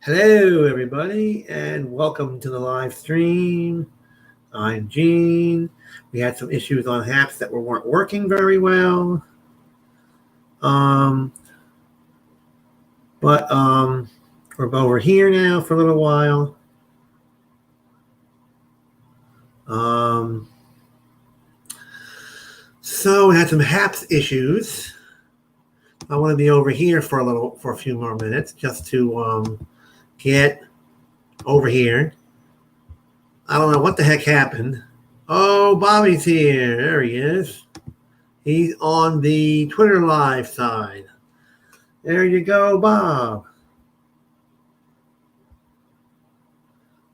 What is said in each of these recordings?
Hello, everybody, and welcome to the live stream. I'm Gene. We had some issues on apps that weren't working very well. But we're over here now for a little while. So we had some apps issues. I want to be over here for a few more minutes just to get over here. I don't know what the heck happened. Oh, Bobby's here. There he is. He's on the Twitter live side. There you go, Bob.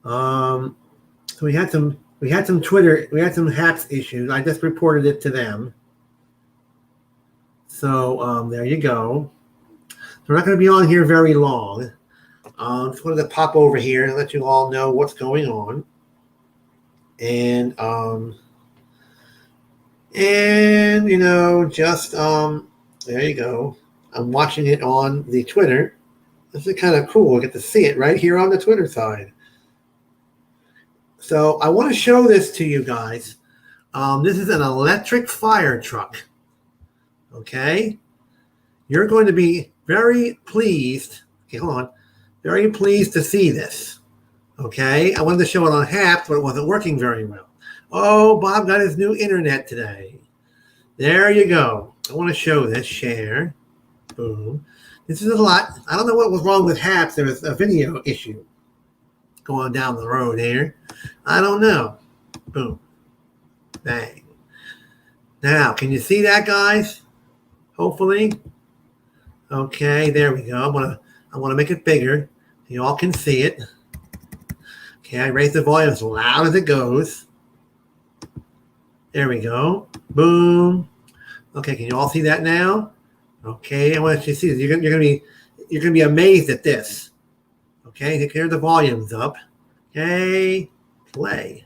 So we had some HAPS issues. I just reported it to them. So there you go. We're not going to be on here very long. Just wanted to pop over here and let you all know what's going on. And you know, just there you go. I'm watching it on the Twitter. This is kind of cool. I get to see it right here on the Twitter side. So I want to show this to you guys. This is an electric fire truck. Okay? You're going to be very pleased. Okay, hold on. Very pleased to see this. Okay? I wanted to show it on HAPS, but it wasn't working very well. Oh, Bob got his new internet today. There you go. I want to show this. Share. Boom. This is a lot. I don't know what was wrong with HAPS. There was a video issue going down the road here. I don't know. Boom. Bang. Now, can you see that, guys? Hopefully. Okay, there we go. I want to make it bigger. You all can see it. Okay, I raise the volume as loud as it goes. There we go. Boom. Okay, can you all see that now? Okay, I want you to see this. You're gonna be amazed at this. Okay, take care of the volumes up. Okay, play.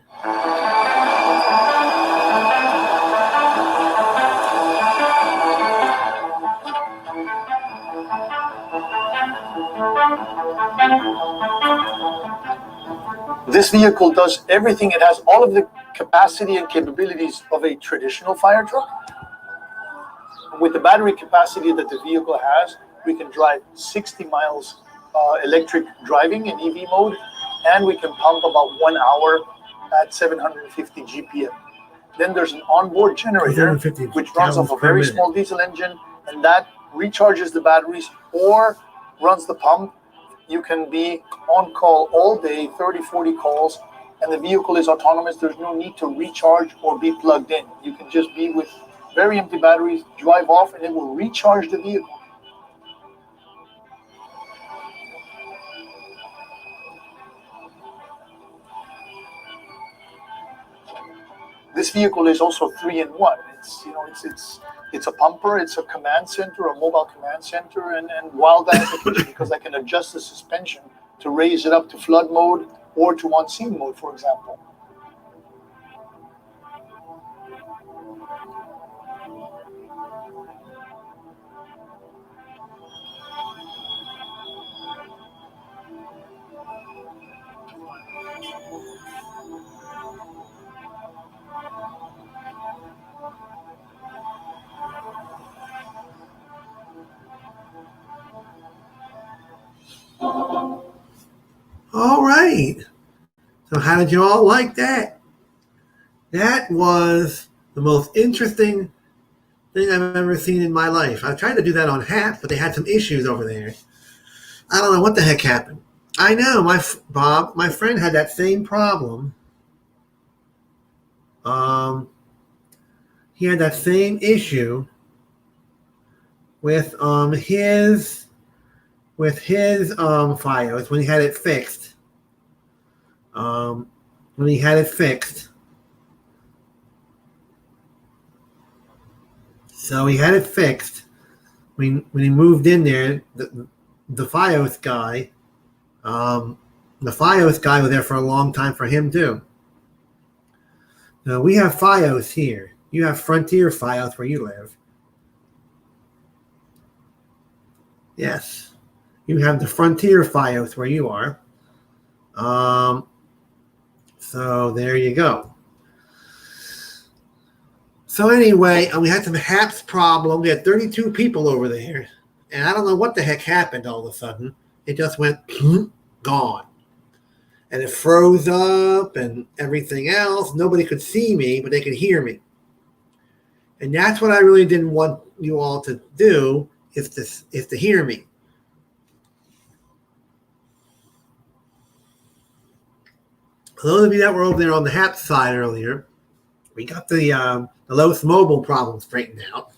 This vehicle does everything. It has all of the capacity and capabilities of a traditional fire truck. With the battery capacity that the vehicle has, we can drive 60 miles electric driving in EV mode, and we can pump about 1 hour at 750 GPM. Then there's an onboard generator, which runs off a very small diesel engine, and that recharges the batteries or runs the pump. You can be on call all day, 30, 40 calls, and the vehicle is autonomous. There's no need to recharge or be plugged in. You can just be with very empty batteries, drive off, and it will recharge the vehicle. This vehicle is also 3-in-1. It's a pumper, it's a command center, a mobile command center, and wild application because I can adjust the suspension to raise it up to flood mode or to on-scene mode, for example. All right. So how did you all like that? That was the most interesting thing I've ever seen in my life. I tried to do that on HAPS, but they had some issues over there. I don't know what the heck happened. I know, my friend had that same problem. He had that same issue with his FiOS when he had it fixed. So he had it fixed. When he moved in there, the FiOS guy, was there for a long time for him too. Now we have FiOS here. You have Frontier FiOS where you live. Yes. You have the Frontier Fios where you are. So there you go. So anyway, we had some HAPS problem. We had 32 people over there. And I don't know what the heck happened all of a sudden. It just went gone. And it froze up and everything else. Nobody could see me, but they could hear me. And that's what I really didn't want you all to do, is to hear me. For those of you that were over there on the HAPS side earlier, we got the Los Mobile problem straightened out.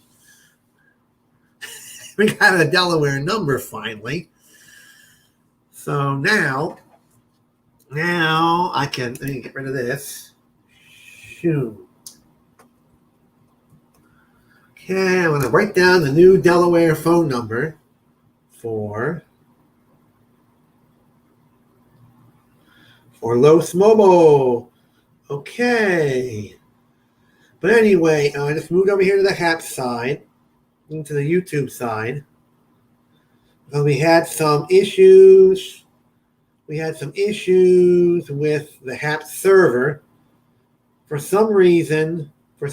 We got a Delaware number finally. So now I can, let me get rid of this. Shoot. Okay, I'm going to write down the new Delaware phone number for Los Mobile. Okay. But anyway, I just moved over here to the HAPS side, into the YouTube side. So we had some issues. We had some issues with the HAPS server. For some reason, we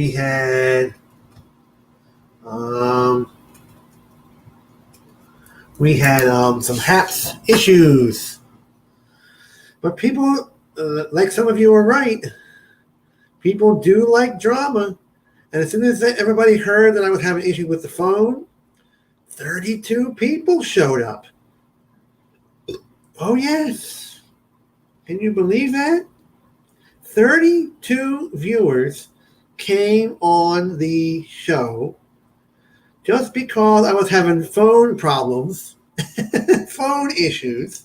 had some HAPS issues. But people, like some of you are right, people do like drama. And as soon as everybody heard that I was having issues with the phone, 32 people showed up. Oh, yes. Can you believe that? 32 viewers came on the show just because I was having phone problems, phone issues.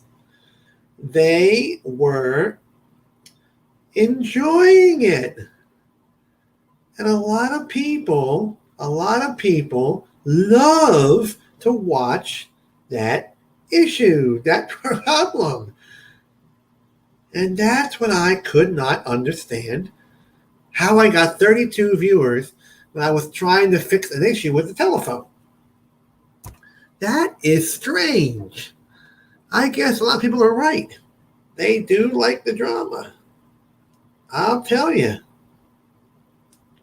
They were enjoying it. And a lot of people love to watch that issue, that problem. And that's what I could not understand, how I got 32 viewers when I was trying to fix an issue with the telephone. That is strange. I guess a lot of people are right. They do like the drama. I'll tell you.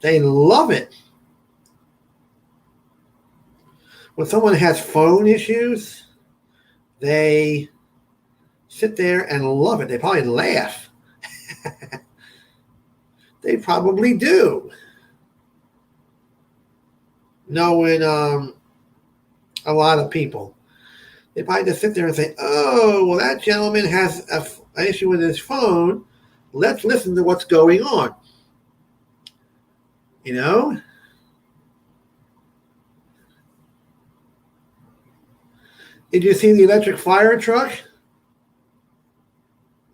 They love it. When someone has phone issues, they sit there and love it. They probably laugh. They probably do. Knowing a lot of people. They probably just sit there and say, oh, well, that gentleman has an issue with his phone. Let's listen to what's going on. You know? Did you see the electric fire truck?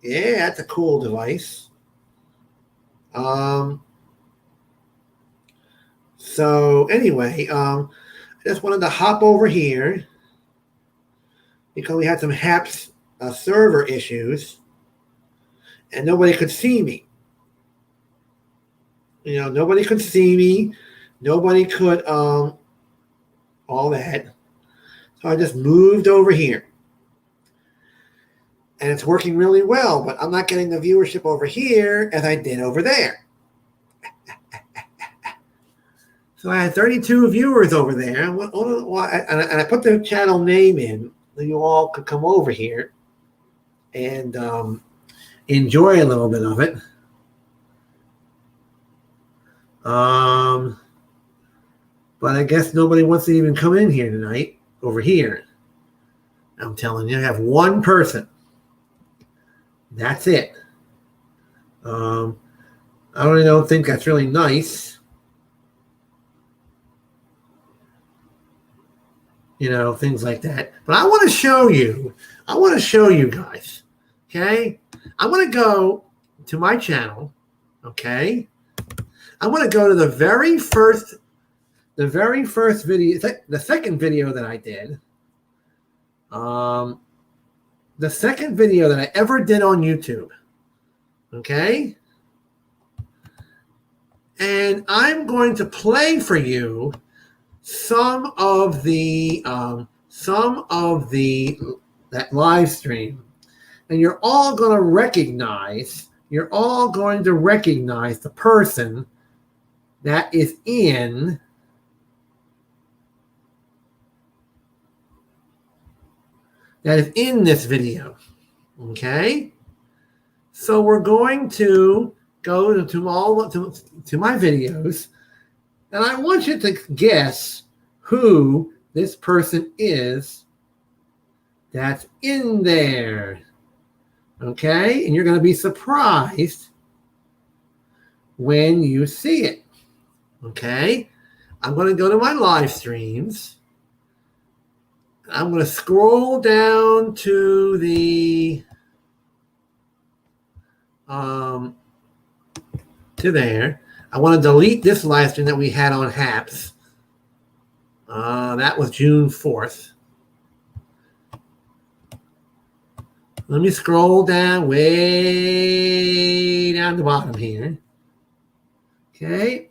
Yeah, that's a cool device. So anyway, I just wanted to hop over here because we had some HAPS server issues and nobody could see me. You know, nobody could see me. Nobody could, all that. So I just moved over here. And it's working really well, but I'm not getting the viewership over here as I did over there. So I had 32 viewers over there. And I put the channel name in so you all could come over here and enjoy a little bit of it. But I guess nobody wants to even come in here tonight over here. I'm telling you, I have one person. That's it. I really don't think that's really nice. You know, things like that. But I want to show you guys. Okay? I want to go to my channel. Okay? I want to go to the very first video, the second video that I did. The second video that I ever did on YouTube. Okay? And I'm going to play for you some of that live stream, and you're all going to recognize the person that is in this video. Okay, so we're going to go to my videos, and I want you to guess who this person is that's in there. Okay, and you're going to be surprised when you see it. Okay, I'm going to go to my live streams. I'm going to scroll down to the to there. I want to delete this live stream that we had on HAPS. That was June 4th. Let me scroll down way down the bottom here. Okay.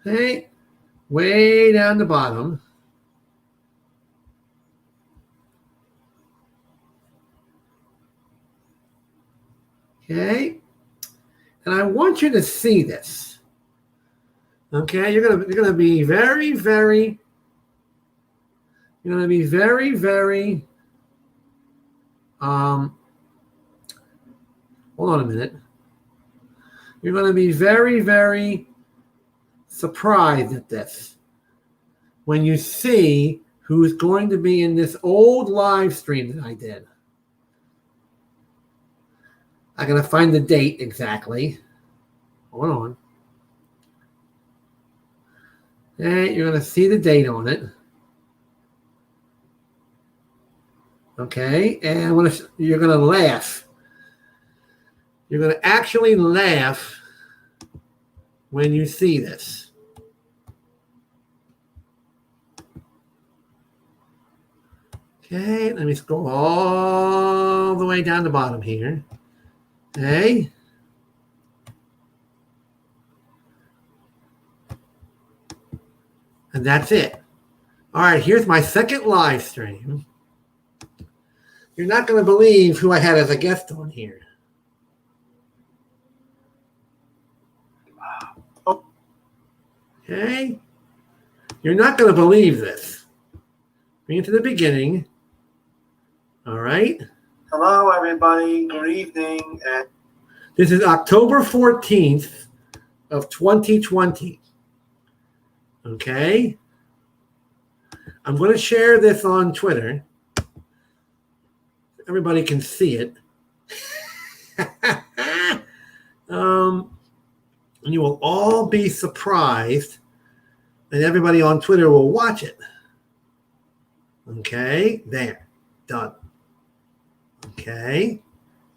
Okay. Way down the bottom. Okay. And I want you to see this. Okay, you're gonna be very, very. You're gonna be very, very. Hold on a minute. You're gonna be very, very surprised at this when you see who's going to be in this old live stream that I did. I'm gonna find the date exactly. Hold on. Okay, you're going to see the date on it. Okay, and you're going to laugh. You're going to actually laugh when you see this. Okay, let me scroll all the way down the bottom here. Okay. And that's it. All right, here's my second live stream. You're not going to believe who I had as a guest on here. Okay? You're not going to believe this. Bring it to the beginning. All right? Hello, everybody. Good evening. This is October 14th of 2020. Okay? I'm going to share this on Twitter. Everybody can see it. And you will all be surprised, and everybody on Twitter will watch it. Okay? There. Done. Okay?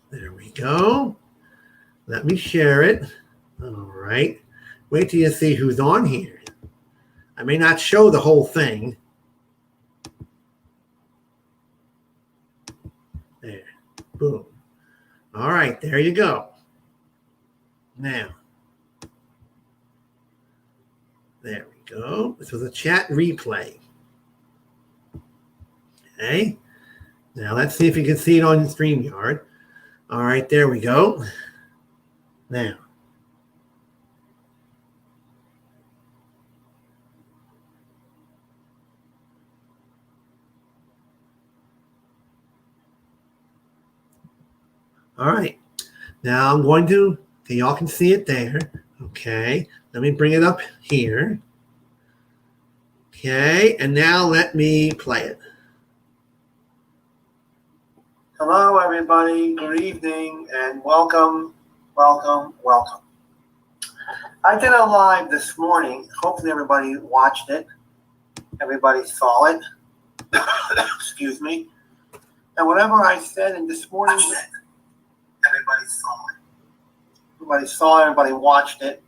There we go. Let me share it. All right. Wait till you see who's on here. I may not show the whole thing. There. Boom. All right, there you go. Now. There we go. This was a chat replay. Okay. Now let's see if you can see it on StreamYard. All right, there we go. Now. All right. Now I'm going to, okay, y'all can see it there. Okay. Let me bring it up here. Okay. And now let me play it. Hello, everybody. Good evening and welcome, welcome, welcome. I did a live this morning. Hopefully everybody watched it. Everybody saw it. Excuse me. And whatever I said in this morning's, everybody saw it. Everybody saw it. Everybody watched it.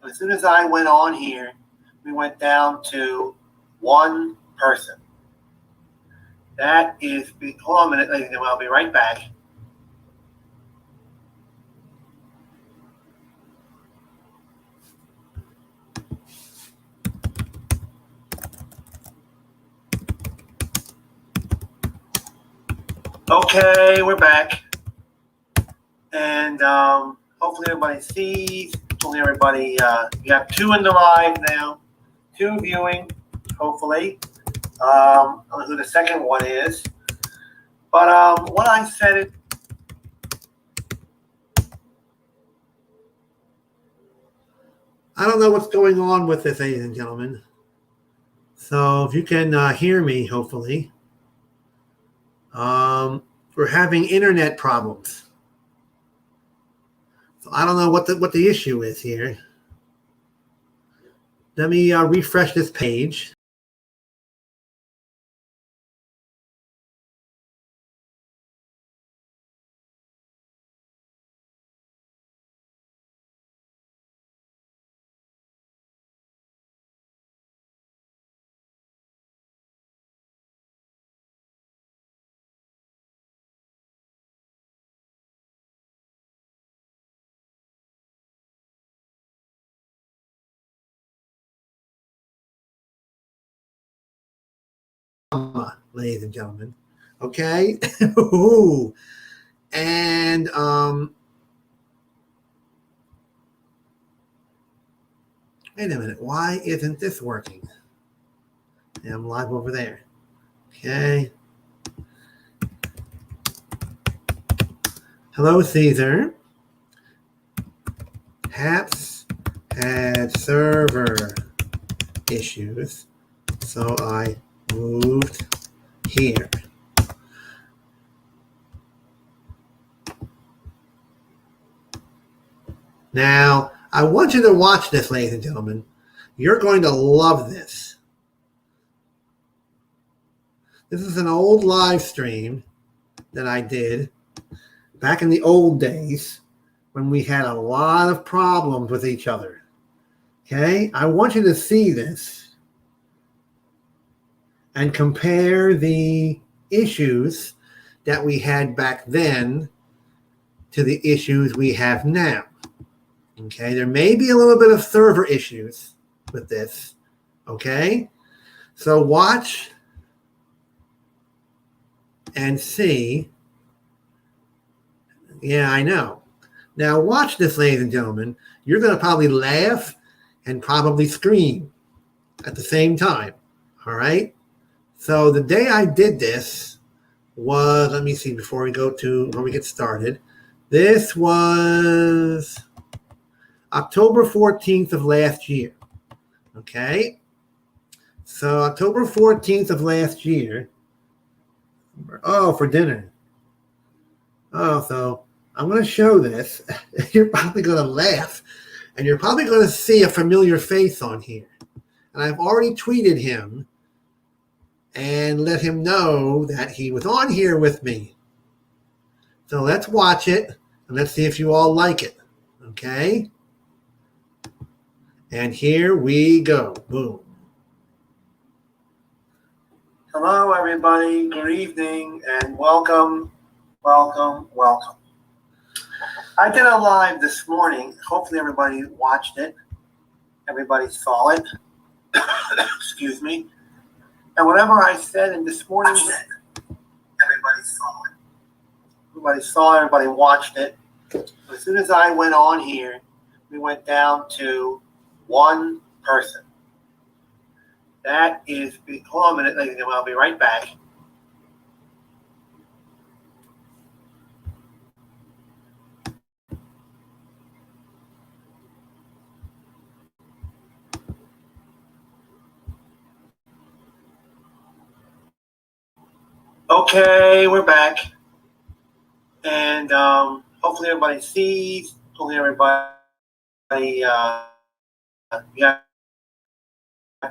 And as soon as I went on here, we went down to one person. That is, hold on a minute, ladies and gentlemen, I'll be right back. Okay, we're back. And hopefully everybody sees. Hopefully everybody, you have 2 in the live now. 2 viewing, hopefully. I don't know who the second one is. But what I said it. I don't know what's going on with this, ladies and gentlemen. So if you can hear me, hopefully. We're having internet problems. So I don't know what the issue is here. Let me refresh this page. Ladies and gentlemen. Okay. And wait a minute. Why isn't this working? Yeah, I'm live over there. Okay. Hello, Caesar. Perhaps had server issues, so I moved here. Now, I want you to watch this, ladies and gentlemen. You're going to love this. This is an old live stream that I did back in the old days when we had a lot of problems with each other. Okay? I want you to see this and compare the issues that we had back then to the issues we have now. Okay? There may be a little bit of server issues with this. Okay? So watch and see. Yeah, I know. Now watch this, ladies and gentlemen. You're going to probably laugh and probably scream at the same time. All right? So the day I did this was, let me see, before we get started. This was October 14th of last year. Okay? So October 14th of last year. Oh, for dinner. Oh, so I'm going to show this. You're probably going to laugh. And you're probably going to see a familiar face on here. And I've already tweeted him and let him know that he was on here with me. So let's watch it. And let's see if you all like it. Okay? And here we go. Boom. Hello, everybody. Good evening and welcome. Welcome. I did a live this morning. Hopefully everybody watched it. Everybody saw it. Excuse me. And whatever I said in this morning's, everybody saw it. Everybody watched it. As soon as I went on here, we went down to 1 person. That is, hold on a minute, ladies and gentlemen, I'll be right back. Okay, we're back. And hopefully everybody sees. Hopefully everybody, yeah,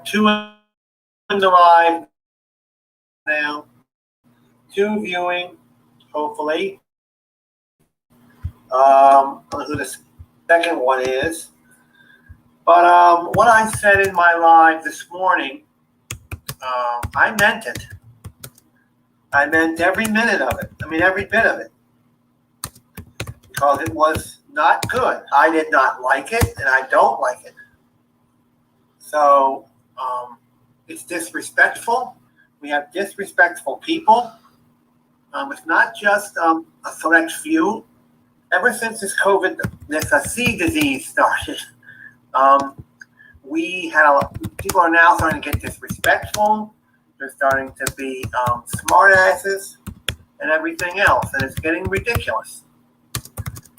2 in the live now. 2 viewing, hopefully. I don't know who the second one is. But what I said in my live this morning, I meant it. I meant every minute of it. I mean, every bit of it. Because it was not good. I did not like it, and I don't like it. So it's disrespectful. We have disrespectful people. It's not just a select few. Ever since this C disease started, people are now starting to get disrespectful. They're starting to be smartasses and everything else, and it's getting ridiculous.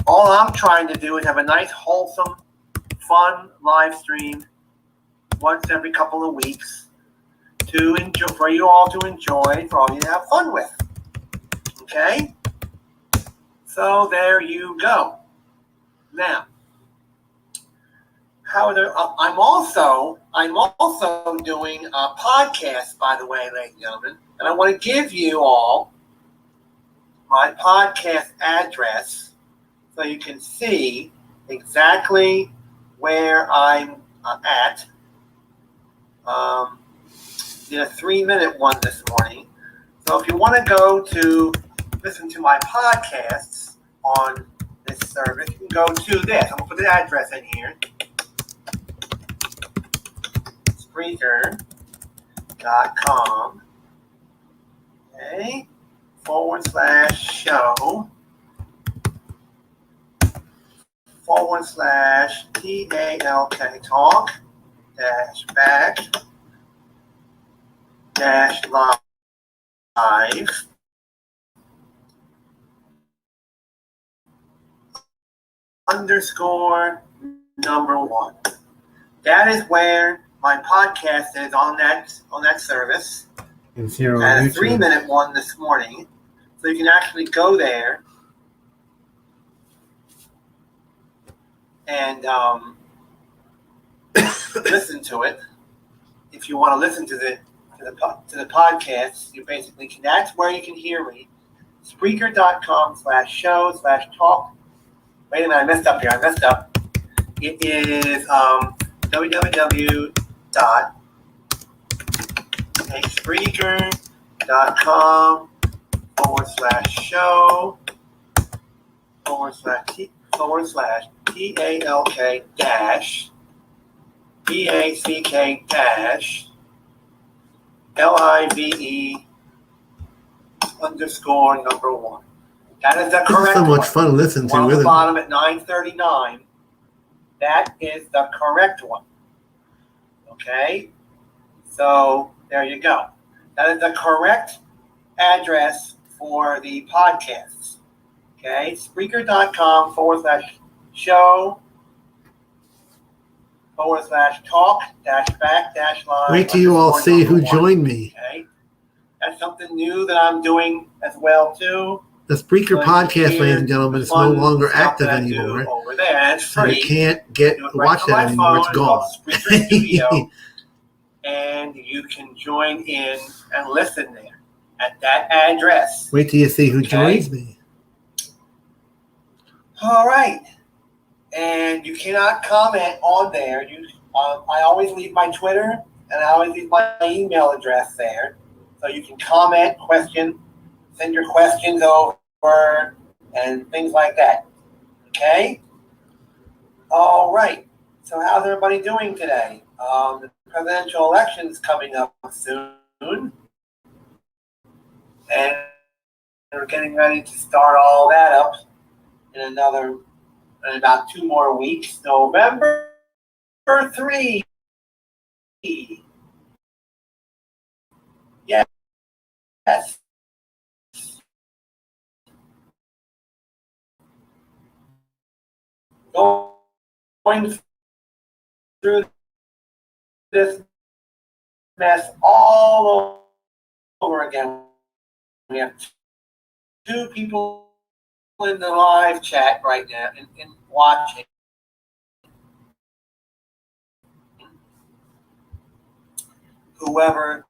All I'm trying to do is have a nice, wholesome, fun live stream once every couple of weeks for you all to enjoy, for all you to have fun with. Okay? So there you go. Now, I'm also doing a podcast, by the way, ladies and gentlemen, and I want to give you all my podcast address so you can see exactly where I'm at. Did a 3-minute one this morning. So if you want to go to listen to my podcasts on this service, you can go to this. I'm going to put the address in here. Spreaker.com. Okay. /show /TALK talk back live _1. That is where my podcast is on that service. And a 3-minute one this morning. So you can actually go there and listen to it. If you want to listen to the podcast, you basically can. That's where you can hear me. Spreaker.com/show/talk. Wait a minute, I messed up here. It is www.spreaker.com/show /TALK-BACK-LIVE_1. That is the correct one. This is so much fun to listen to. On the bottom at 9:39. That is the correct one. Okay? So there you go. That is the correct address for the podcasts. Okay? Spreaker.com/show /talk-back-live. Wait till you all see who joined me. Okay? That's something new that I'm doing as well too. The Spreaker podcast, ladies and gentlemen, is no longer active anymore. Over there, and it's free. So you can't watch that anymore. It's gone. Studio, and you can join in and listen there at that address. Wait till you see who joins me. All right, and you cannot comment on there. I always leave my Twitter and I always leave my email address there, so you can comment, send your questions over, and things like that. Okay? All right. So how's everybody doing today? The presidential election's coming up soon. And we're getting ready to start all that up in about 2 more weeks. November 3. Yes. Going through this mess all over again. We have 2 people in the live chat right now and watching. Whoever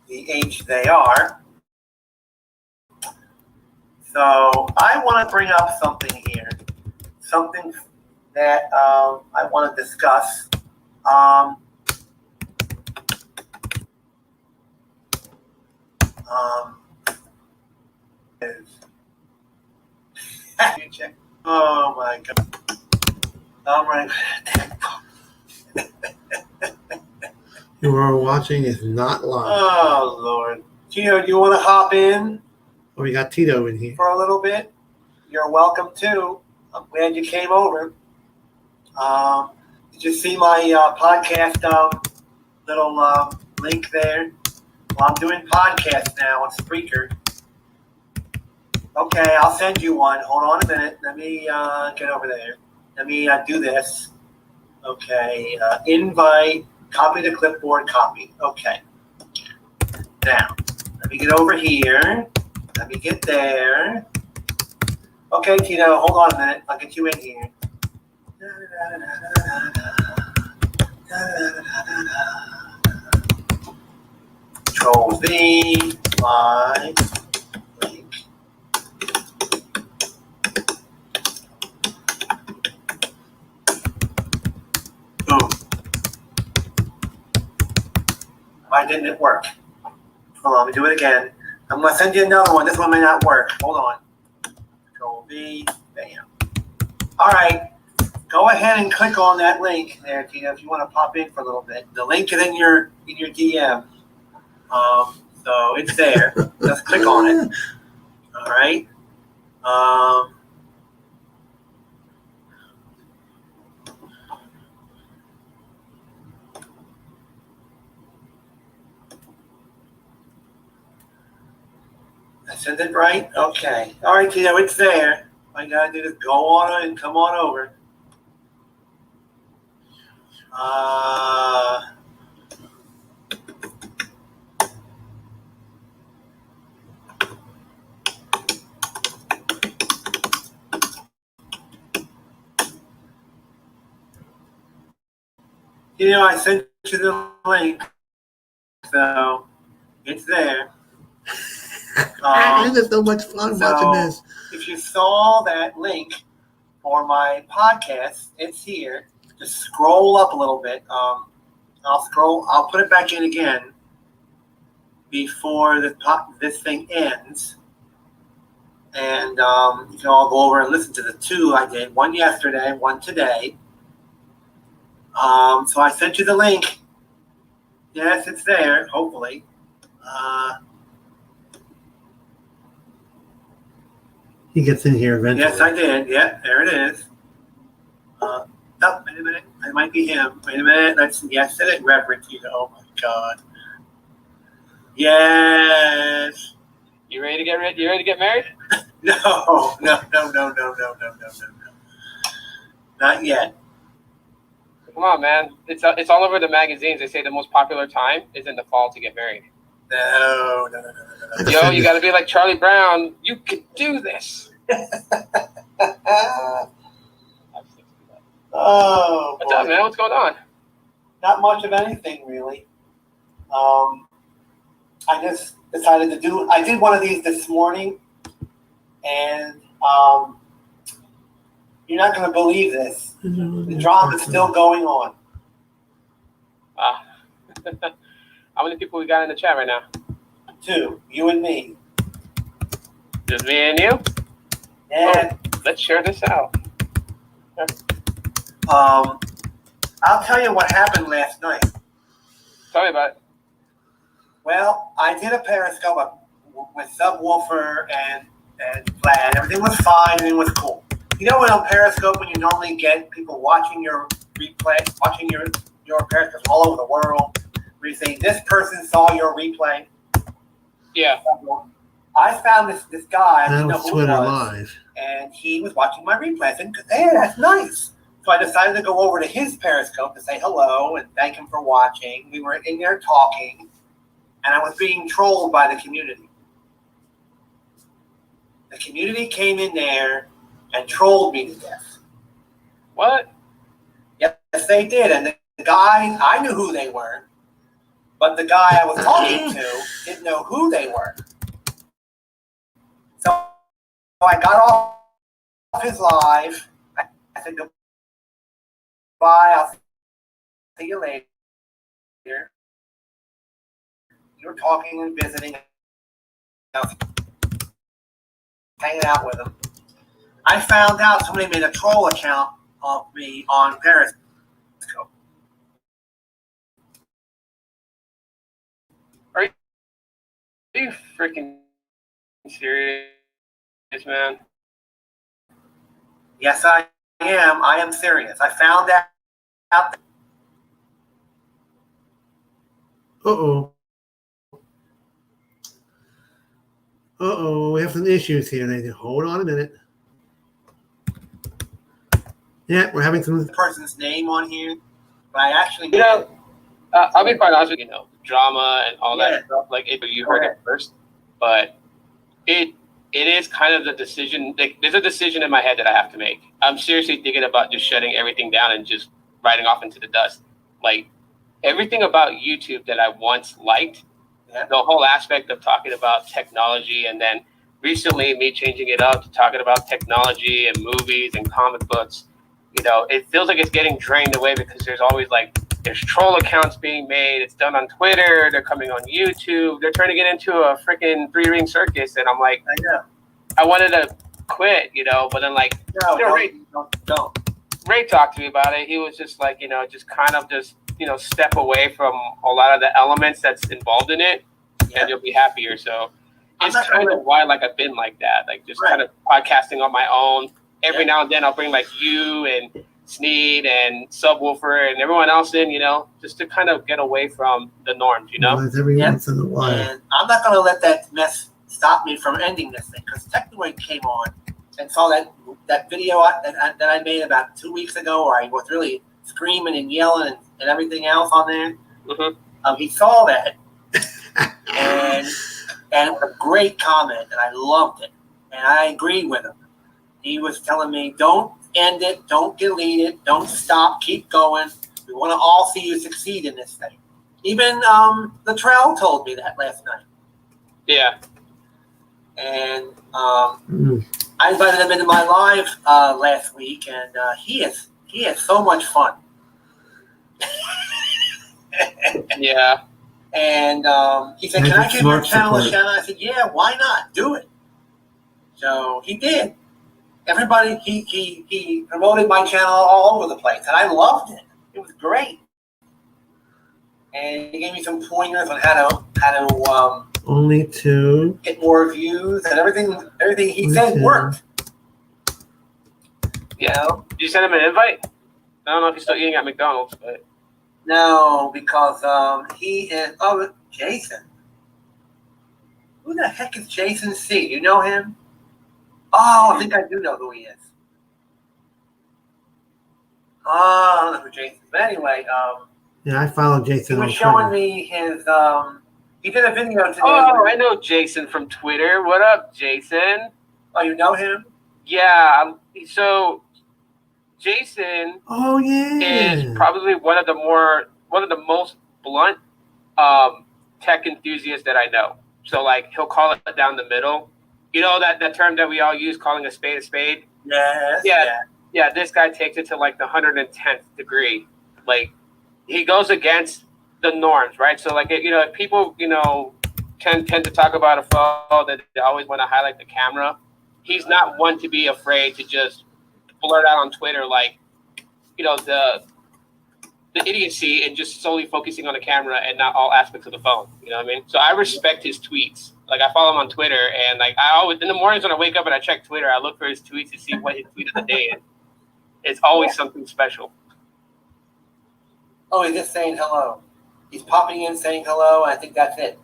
the H they are. So I want to bring up something here, something that I want to discuss. Oh my God! I'm right. You are watching is not live. Oh, Lord. Tito, do you want to hop in Oh, we got Tito in here. for a little bit? You're welcome too. I'm glad you came over. Did you see my podcast little link there? Well, I'm doing podcasts now on Spreaker. Okay, I'll send you one. Hold on a minute. Let me get over there. Let me do this. Okay, invite, copy the clipboard, copy. Okay. Now, let me get over here. Let me get there. Okay, Tito, hold on a minute. I'll get you in here. Control V, live, link. Boom. Why didn't it work? Hold on, let me do it again. I'm going to send you another one. This one may not work. Hold on. Control V, bam. All right. Go ahead and click on that link there, Tina, if you want to pop in for a little bit. The link is in your DM. So it's there. Just click on it. All right. I sent it right? Okay. All right, Tina, it's there. All you got to do is go on and come on over. I sent you the link, so it's there. This is so much fun watching this. If you saw that link for my podcast, it's here. Just scroll up a little bit. I'll put it back in again before this thing ends. And you can all go over and listen to the two I did. One yesterday, one today. So I sent you the link. Yes, it's there, hopefully. He gets in here eventually. Yes, I did. Yeah, there it is. Oh, wait a minute. It might be him. Wait a minute. Yes, it is Reverend Tito. Oh, my God. Yes. You ready to get married? No. Not yet. Come on, man. It's all over the magazines. They say the most popular time is in the fall to get married. No. Yo, you got to be like Charlie Brown. You can do this. Oh, What's up, man? What's going on? Not much of anything, really. I just decided I did one of these this morning, and you're not going to believe this. The drama is still going on. How many people we got in the chat right now? 2, you and me. Just me and you? Yeah. Oh, let's share this out. I'll tell you what happened last night. Tell me about it. Well, I did a Periscope with Subwoofer and Vlad. Everything was fine. Everything was cool. You know, on Periscope, when you normally get people watching your replay, watching your Periscope all over the world, where you say, this person saw your replay. Yeah. I found this guy. I That didn't know was who Twitter it was, Live. and he was watching my replay. I said, hey, that's nice. So I decided to go over to his Periscope to say hello and thank him for watching. We were in there talking, and I was being trolled by the community. The community came in there and trolled me to death. What? Yes, they did. And the guy, I knew who they were, but the guy I was talking to didn't know who they were. So I got off his live. I said, goodbye, I'll see you later. You were talking and visiting. I was hanging out with him. I found out somebody made a troll account of me on Periscope. you freaking serious, man? Yes, I am. I am serious. I found out. Uh-oh. Uh-oh, we have some issues here, Nathan. Hold on a minute. Yeah, we're having some... The person's name on here, but I actually You know, I'll be quite honest with you, drama and all Yeah. that stuff. Like, you heard it first, but it is kind of the decision. Like, there's a decision in my head that I have to make. I'm seriously thinking about just shutting everything down and just riding off into the dust. Like, everything about YouTube that I once liked, the whole aspect of talking about technology, and then recently me changing it up to talking about technology and movies and comic books, it feels like it's getting drained away because there's always there's troll accounts being made. It's done on Twitter. They're coming on YouTube. They're trying to get into a freaking 3-ring circus. And I'm like, I know. I wanted to quit, but then Don't. Ray talked to me about it. He was just like, just kind of step away from a lot of the elements that's involved in it, and you'll be happier. So it's kind of why I've been like that, just kind of podcasting on my own. Every now and then I'll bring you and Sneed and Subwoofer and everyone else in, just to kind of get away from the norms, Every once in a while. And I'm not going to let that mess stop me from ending this thing, because Technoid came on and saw that video that I made about 2 weeks ago, where I was really screaming and yelling and everything else on there. Mm-hmm. He saw that and a great comment, and I loved it, and I agreed with him. He was telling me, don't end it, don't delete it, don't stop, keep going. We want to all see you succeed in this thing. Even Latrell told me that last night. Yeah. And I invited him into my live last week, and he has so much fun. Yeah. And he said, "Can I give your channel a shout out?" I said, "Yeah, why not? Do it." So he did. Everybody, he promoted my channel all over the place, and I loved it. It was great. And he gave me some pointers on how to only two get more views, and everything he said worked. Yeah. Did you send him an invite? I don't know if he's still eating at McDonald's, but No, because he is. Oh, Jason. Who the heck is Jason C? You know him? Oh, I think I do know who he is. Oh, I don't know who Jason is. But anyway, yeah, I followed he Jason was on showing Twitter. me his. He did a video today. Oh, I know Jason from Twitter. What up, Jason? Oh, you know him? Yeah. So Jason Oh yeah, is probably one of the most blunt tech enthusiasts that I know. So he'll call it down the middle. You know that term that we all use, calling a spade a spade? Yes. Yeah, this guy takes it to the 110th degree. He goes against the norms, right? So if people, tend to talk about a photo that they always want to highlight the camera, he's not one to be afraid to just blurt out on Twitter the idiocy and just solely focusing on the camera and not all aspects of the phone. You know what I mean? So I respect his tweets. I follow him on Twitter, and I always, in the mornings when I wake up and I check Twitter, I look for his tweets to see what his tweet of the day is. It's always something special. Oh, he's just saying hello. He's popping in saying hello, and I think that's it.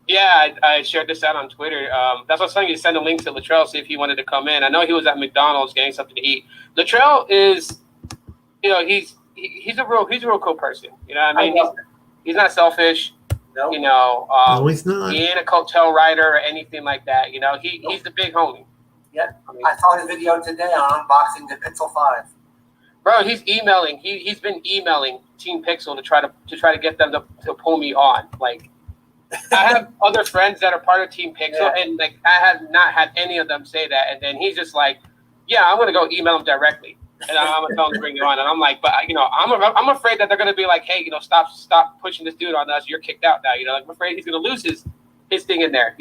Yeah, I shared this out on Twitter. That's what I was telling you, to send a link to Latrell, see if he wanted to come in. I know he was at McDonald's getting something to eat. Latrell is, he's a real cool person. You know what I mean? He's not selfish. No. No, he's not. He ain't a coattail rider or anything like that. He's the big homie. Yeah, I saw his video today on unboxing the Pixel 5. Bro, he's emailing. He's been emailing Team Pixel to try to get them to pull me on. I have other friends that are part of Team Pixel, and I have not had any of them say that. And then he's just like, "Yeah, I'm gonna go email them directly, and I'm gonna tell them to bring you on." And I'm like, "But I'm afraid that they're gonna be like, hey, stop pushing this dude on us. You're kicked out now. I'm afraid he's gonna lose his thing in there.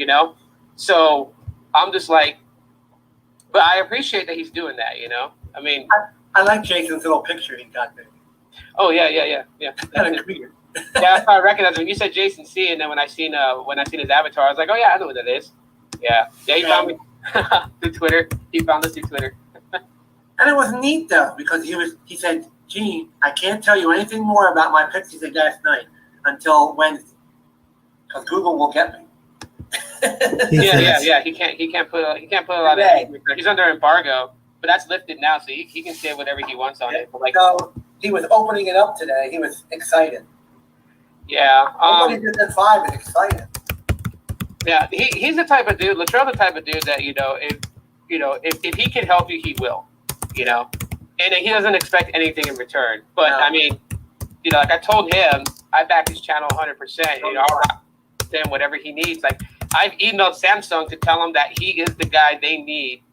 So I'm just like, but I appreciate that he's doing that. I mean, I like Jason's little picture he got there. oh yeah. Kind of weird. that's how I recognized him. You said Jason C, and then when I seen his avatar, I was like, oh yeah, I know what that is. Yeah, he found me through Twitter. He found us through Twitter. And it was neat though, because he said, Gene, I can't tell you anything more about my picks he said last night until Wednesday. Because Google will get me. Yeah. He can't put a lot of. He's under embargo, but that's lifted now, so he can say whatever he wants on it. But like, so he was opening it up today. He was excited. Yeah. Nobody did that 5 is excited. Yeah, he's the type of dude. Latrell's the type of dude that if he can help you, he will. And he doesn't expect anything in return. But No. I mean, like I told him, I back his channel 100%. I'll rock him whatever he needs. Like I've emailed Samsung to tell him that he is the guy they need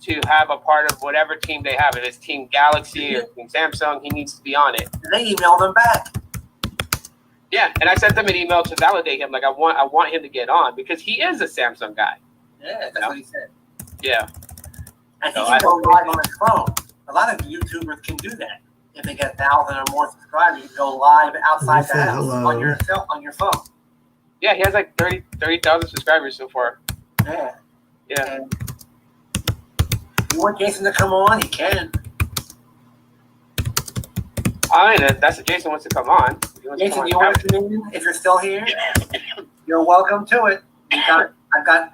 to have a part of whatever team they have. If it's Team Galaxy or Team Samsung, he needs to be on it. And they emailed him back. Yeah, and I sent them an email to validate him. Like I want him to get on because he is a Samsung guy. Yeah, that's what he said. Yeah. And he can go live on his phone. A lot of YouTubers can do that. If they get 1,000 or more subscribers, you can go live outside the house on your phone. Yeah, he has like 30,000 subscribers so far. Yeah. Yeah. And if you want Jason to come on, he can. I mean, that's if Jason wants to come on. Jason, you want to come in? If you're still here, you're welcome to it. I've got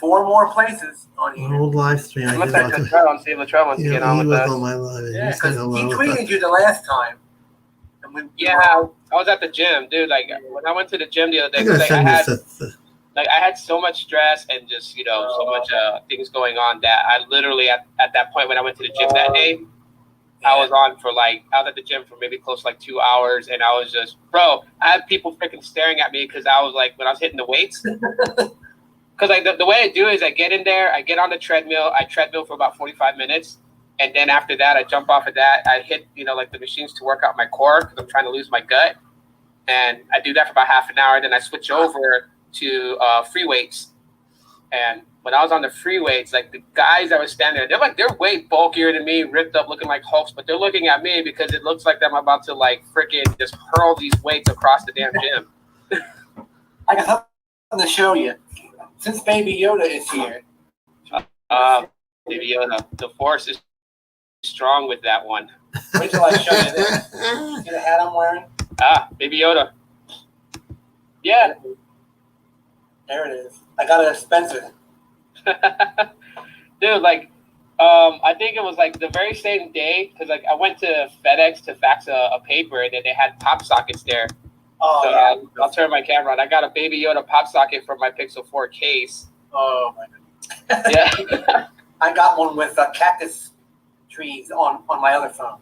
4 more places on here. Old live stream. Let's see if Latrell wants to get on he with was us. on my live. Yeah, He said because he hello. tweeted you the last time. And Yeah, I was at the gym, dude. Like when I went to the gym the other day, I'm gonna 'cause, send I had so much stress and just so much things going on that I literally at that point when I went to the gym that day, I was at the gym for maybe close to like 2 hours, and I was just, bro, I had people freaking staring at me because I was like when I was hitting the weights. Because like the way I do is I get in there, I get on the treadmill, I treadmill for about 45 minutes, and then after that I jump off of that, I hit like the machines to work out my core because I'm trying to lose my gut, and I do that for about half an hour, then I switch over to free weights. And when I was on the free weights, like the guys that were standing there, they're way bulkier than me, ripped up, looking like Hulks, but they're looking at me because it looks like I'm about to like freaking just hurl these weights across the damn gym. I got something to show you. Since Baby Yoda is here. Baby Yoda, the force is strong with that one. Wait till I show you this. See the hat I'm wearing? Baby Yoda. Yeah. There it is. I got it at Spencer. Dude, like, I think it was like the very same day because like I went to FedEx to fax a paper and then they had pop sockets there. Oh, So yeah. I'll turn my camera on. I got a Baby Yoda pop socket for my Pixel 4 case. Oh, my goodness. Yeah. I got one with cactus trees on my other phone.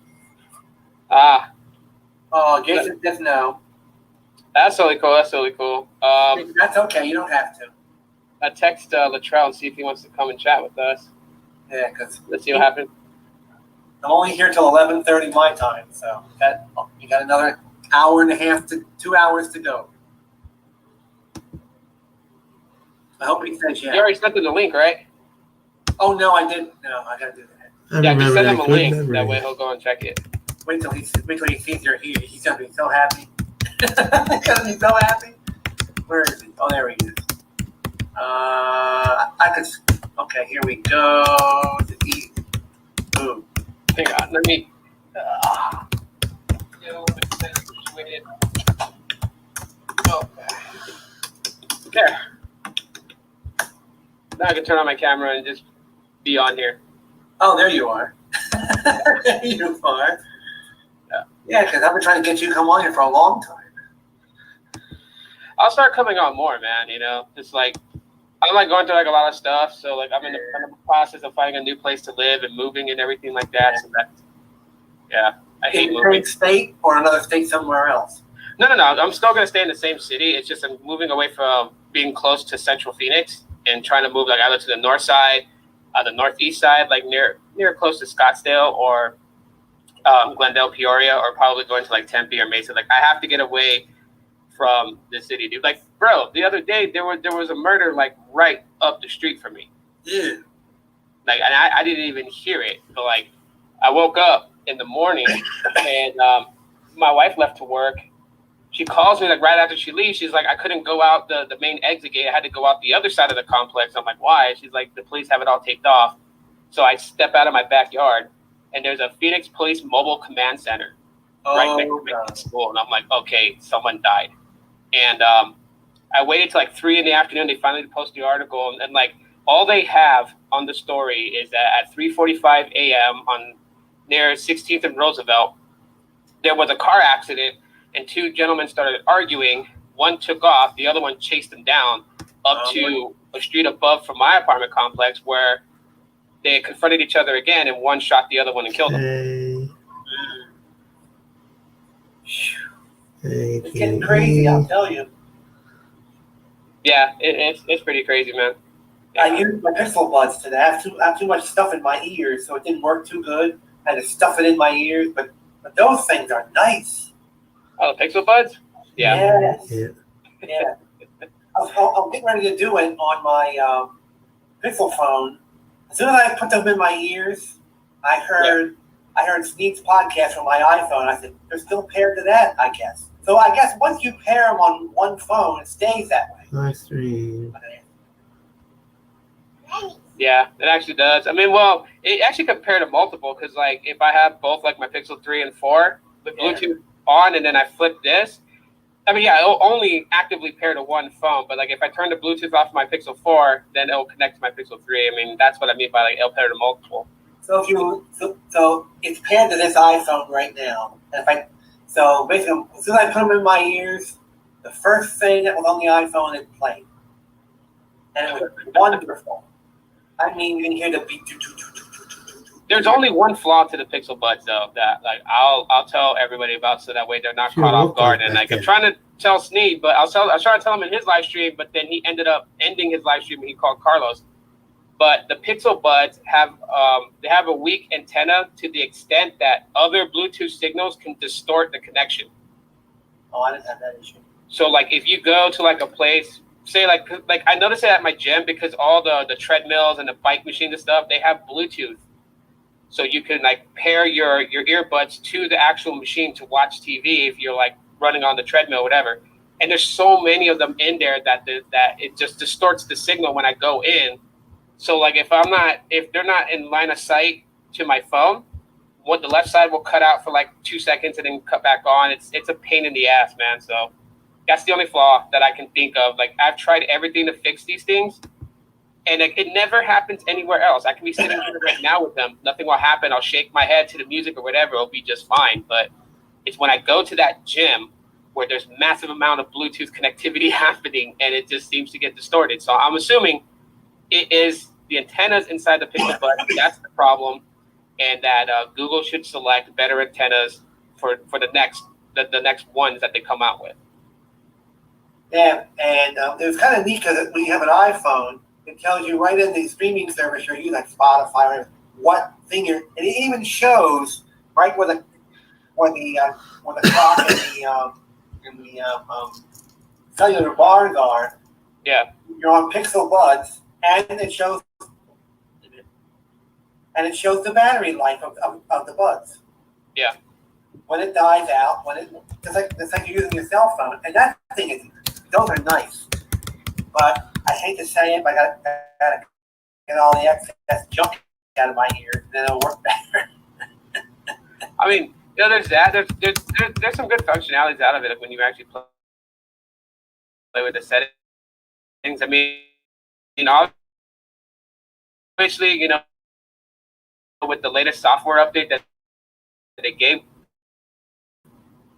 Oh, Jason says no. That's really cool. That's okay. You don't have to. I text Latrell and see if he wants to come and chat with us. Yeah, because Let's see what happens. I'm only here till 11:30 my time, so you got another hour and a half to 2 hours to go. I hope he says You yeah. already sent him the link, right? Oh no, I didn't. No, I gotta do that. I Yeah, remember just send that him a good link. memory. That way he'll go and check it. Wait till he sees you're here. He's gonna be so happy. He's gonna be so happy. Where is he? Oh, there he is. Okay, here we go. Boom. Hang on, let me. There. Now I can turn on my camera and just be on here. Oh, there you are. There you are. Yeah, because I've been trying to get you to come on here for a long time. I'll start coming on more, man. Just like I'm like going through like a lot of stuff, so like I'm in the process of finding a new place to live and moving and everything like that. So I hate In the moving. same state or another state somewhere else? No. I'm still gonna stay in the same city. It's just I'm moving away from being close to Central Phoenix and trying to move like either to the north side, the northeast side, like near close to Scottsdale or Glendale, Peoria, or probably going to like Tempe or Mesa. Like I have to get away from the city, dude. Like, bro, the other day there was a murder like right up the street from me. Yeah. Like, and I didn't even hear it, but like I woke up in the morning and my wife left to work she calls me like right after she leaves. She's like, I couldn't go out the main exit gate. I had to go out the other side of the complex. I'm like, why? She's like, the police have it all taped off. So I step out of my backyard, and there's a Phoenix Police Mobile Command Center right next to my school. And I'm like, okay, someone died. And I waited till like 3 p.m. They finally posted the article, and like all they have on the story is that at 3:45 a.m. on near 16th and Roosevelt, there was a car accident, and 2 gentlemen started arguing. One took off, the other one chased them down up to a street above from my apartment complex, where they confronted each other again, and one shot the other one and killed him. It's getting crazy, I'll tell you. Yeah, it's pretty crazy, man. Yeah. I used my Pixel Buds today. I have too much stuff in my ears, so it didn't work too good. I had to stuff it in my ears, but those things are nice. Oh, the Pixel Buds? Yeah. Yes. Yeah. I'm getting ready to do it on my Pixel phone. As soon as I put them in my ears, I heard Sneak's podcast from my iPhone. I said, they're still paired to that, I guess. So I guess once you pair them on one phone, it stays that way. Nice stream. Yeah, it actually does. I mean, well, it actually compared to multiple, because like if I have both like my Pixel 3 and 4 with Bluetooth on, and then I flip this, I mean, yeah, it'll only actively pair to one phone, but like if I turn the Bluetooth off my Pixel 4, then it'll connect to my Pixel 3. I mean, that's what I mean by like it'll pair to multiple. So so it's paired to this iPhone right now. And so basically, as soon as I put them in my ears, the first thing that was on the iPhone it played, and it was wonderful. I mean, you can hear the beat. There's only one flaw to the Pixel Buds, though, that like I'll tell everybody about, so that way they're not caught off guard. And like I'm trying to tell Sneed, but I was trying to tell him in his live stream, but then he ended up ending his live stream and he called Carlos. But the Pixel Buds have they have a weak antenna to the extent that other Bluetooth signals can distort the connection. Oh, I didn't have that issue. So like if you go to like a place, say like I noticed it at my gym, because all the treadmills and the bike machines and stuff, they have Bluetooth. So you can like pair your earbuds to the actual machine to watch TV if you're like running on the treadmill or whatever. And there's so many of them in there that it just distorts the signal when I go in. So like if they're not in line of sight to my phone, what the left side will cut out for like 2 seconds and then cut back on. It's a pain in the ass, man. So that's the only flaw that I can think of. Like I've tried everything to fix these things, and it never happens anywhere else. I can be sitting here right now with them. Nothing will happen. I'll shake my head to the music or whatever. It'll be just fine. But it's when I go to that gym where there's massive amount of Bluetooth connectivity happening, and it just seems to get distorted. So I'm assuming it is the antennas inside the Pixel Bud. That's the problem, and that Google should select better antennas for the next ones that they come out with. Yeah, and it was kind of neat because when you have an iPhone, it tells you right in the streaming service you're using, like Spotify, or what thing you're, and it even shows right where the clock and the cellular bars are. Yeah. You're on Pixel Buds, and it shows the battery life of the buds. Yeah. When it dies out, it's like you're using your cell phone, and that thing is. Those are nice, but I hate to say it, but I gotta get all the excess junk out of my ears, then it'll work better. I mean, there's that. There's some good functionalities out of it when you actually play with the settings. I mean, obviously, with the latest software update that they gave,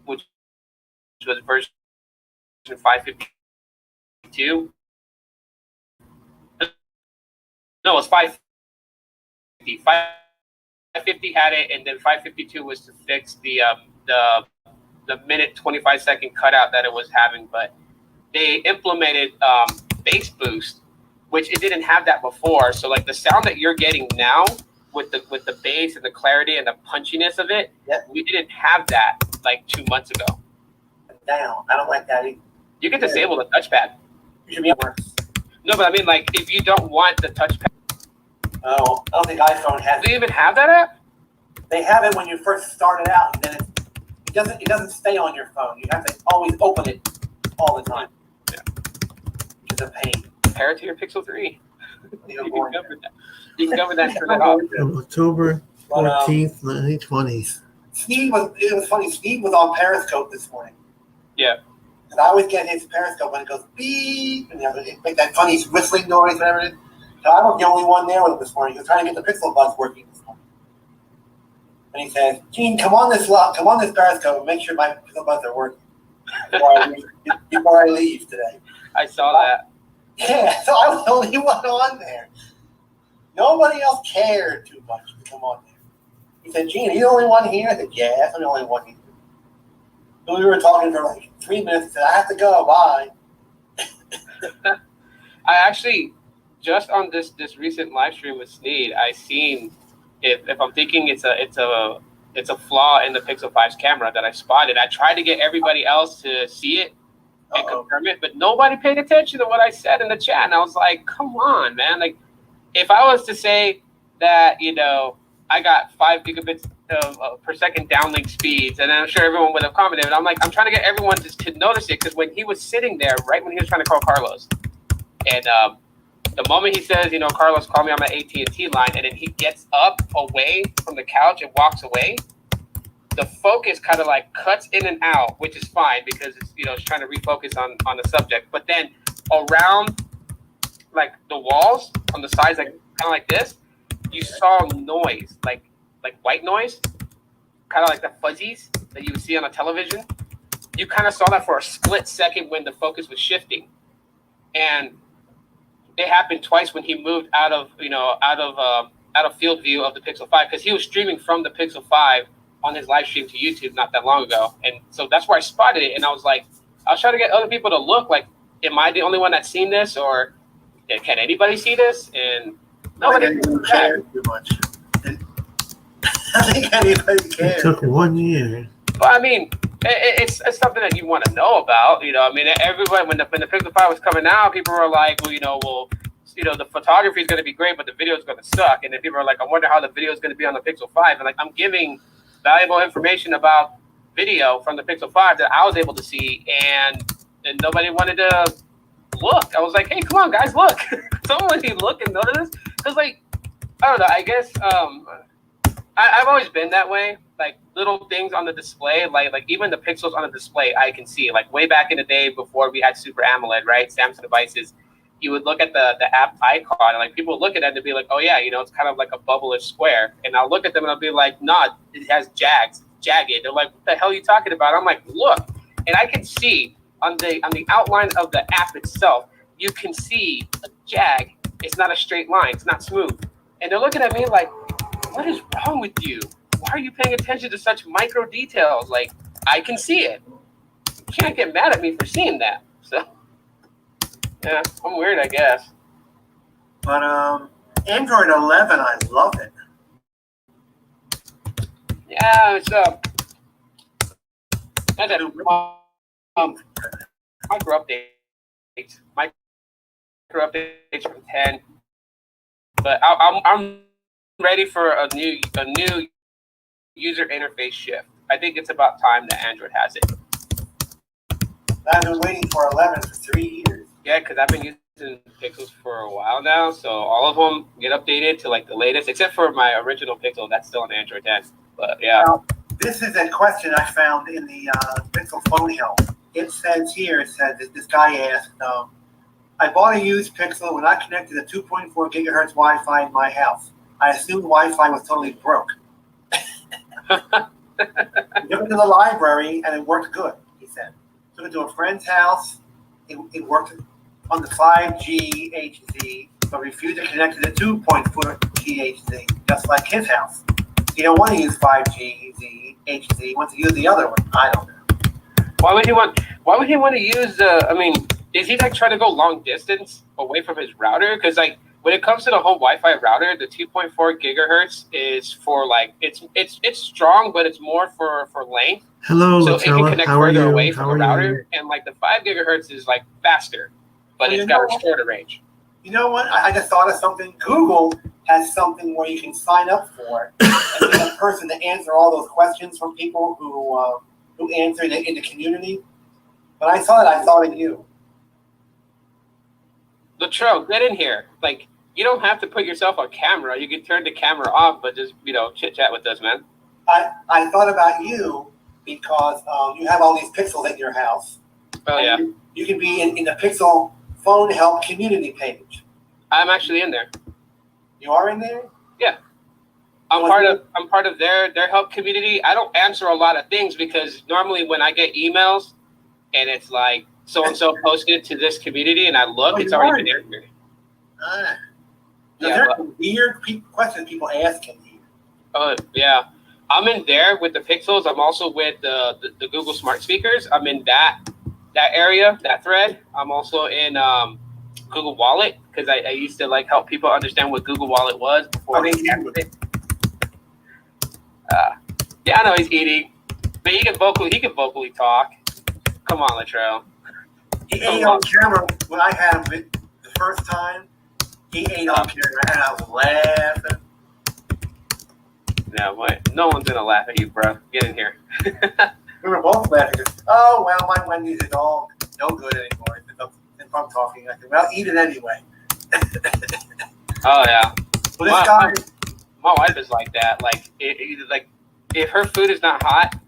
which was version 552. No, it's 550. 550 had it, and then 552 was to fix the minute 25-second cutout that it was having. But they implemented bass boost, which it didn't have that before. So like the sound that you're getting now with the bass and the clarity and the punchiness of it, we didn't have that like 2 months ago. Down. I don't like that either. You can disable the touchpad. You should be worse. No, but I mean, like, if you don't want the touchpad. Oh, I don't think iPhone has Do they even have that app? They have it when you first start it out, and then it doesn't stay on your phone. You have to always open it all the time. Yeah. Which is a pain. Compare it to your Pixel 3. You You know, can cover that. You can cover that and turn it off. October But, 14th, 1920s. it was funny. Steve was on Periscope this morning. Yeah. And I always get his Periscope when it goes beep, and it make that funny whistling noise, whatever it is. So I was the only one there with him this morning. He was trying to get the Pixel Buds working this morning. And he says, Gene, come on this Periscope and make sure my Pixel Buds are working before I leave today. I saw that. Yeah, so I was the only one on there. Nobody else cared too much to come on there. He said, Gene, are you the only one here? I said, yes, I'm the only one here. So we were talking for like 3 minutes. He said, I have to go, bye. I actually, just on this recent live stream with Sneed, I seen if I'm thinking it's a flaw in the Pixel 5's camera that I spotted. I tried to get everybody else to see it and confirm it, but nobody paid attention to what I said in the chat. And I was like, come on, man. Like, if I was to say that, I got 5 gigabits per second downlink speeds, and I'm sure everyone would have commented. I'm like, I'm trying to get everyone to notice it, because when he was sitting there, right when he was trying to call Carlos, and the moment he says, Carlos, call me on my AT&T line, and then he gets up away from the couch and walks away, the focus kind of like cuts in and out, which is fine because it's trying to refocus on the subject. But then around like the walls on the sides, like kind of like this, you saw noise, like white noise, kind of like the fuzzies that you would see on a television. You kind of saw that for a split second when the focus was shifting, and it happened twice when he moved out of field view of the Pixel 5, because he was streaming from the Pixel 5 on his live stream to YouTube not that long ago, and so that's where I spotted it. And I was trying to get other people to look, like, am I the only one that's seen this, or can anybody see this? And nobody cared too much. I think anybody cared. It took 1 year. But I mean, it's something that you want to know about. I mean, everybody, when the Pixel 5 was coming out, people were like, the photography is going to be great, but the video is going to suck. And then people are like, I wonder how the video is going to be on the Pixel 5. And like, I'm giving valuable information about video from the Pixel 5 that I was able to see, and nobody wanted to look. I was like, hey, come on, guys, look. Someone need to look and notice this. Because, like, I don't know, I guess I've always been that way. Like, little things on the display, like even the pixels on the display, I can see. Like, way back in the day before we had Super AMOLED, right? Samsung devices, you would look at the app icon, and like people would look at it and be like, oh yeah, it's kind of like a bubblish square. And I'll look at them and I'll be like, nah, it has jagged. They're like, what the hell are you talking about? I'm like, look, and I can see on the outline of the app itself, you can see a jag. It's not a straight line. It's not smooth. And they're looking at me like, what is wrong with you? Why are you paying attention to such micro details? Like, I can see it. You can't get mad at me for seeing that. So, yeah, I'm weird, I guess. But Android 11, I love it. Yeah, it's micro updates from 10. But I'm ready for a new user interface shift. I think it's about time that Android has it. I've been waiting for 11 for 3 years. Yeah, because I've been using Pixels for a while now, so all of them get updated to like the latest, except for my original Pixel that's still on Android 10. But yeah. Now, this is a question I found in the Pixel phone help. It says that this guy asked, I bought a used Pixel when I connected a 2.4 gigahertz Wi-Fi in my house. I assumed Wi-Fi was totally broke. Took it to the library and it worked good, he said. Took it to a friend's house. It worked on the 5G HZ, but refused to connect to the 2.4 GHZ, just like his house. He don't want to use 5G HZ. He wants to use the other one. I don't know. Why would he want to use I mean, is he like trying to go long distance away from his router? Because like when it comes to the whole Wi-Fi router, the 2.4 gigahertz is for like it's strong, but it's more for length. Hello, so Latella. it can connect How are further you? away How from are the router, you? and like the 5 gigahertz is like faster, but Well, it's got a shorter range. You know what? I just thought of something. Google has something where you can sign up for and be the person to answer all those questions from people who who answer in the community. When I saw it, I thought of you. Latrell, get in here. Like, you don't have to put yourself on camera. You can turn the camera off, but just, chit chat with us, man. I thought about you because you have all these pixels at your house. Oh, yeah. You can be in the Pixel Phone Help community page. I'm actually in there. You are in there? Yeah. I'm part of their help community. I don't answer a lot of things because normally when I get emails and it's like so-and-so posted to this community and I look, it's already been answered. There are weird questions people ask in here. Oh, yeah. I'm in there with the Pixels. I'm also with the Google Smart Speakers. I'm in that area, that thread. I'm also in Google Wallet because I used to help people understand what Google Wallet was before they canceled it. Yeah, I know he's eating, but he can vocally talk. Come on, Latrell. He ate on camera when I had him the first time. He ate on camera and I was laughing. No, what? No one's gonna laugh at you, bro. Get in here. We were both laughing. Oh, well, my Wendy's is all no good anymore. If I'm talking, I said, well, eat it anyway. Oh, yeah. Well, this guy, my wife is like that. If her food is not hot,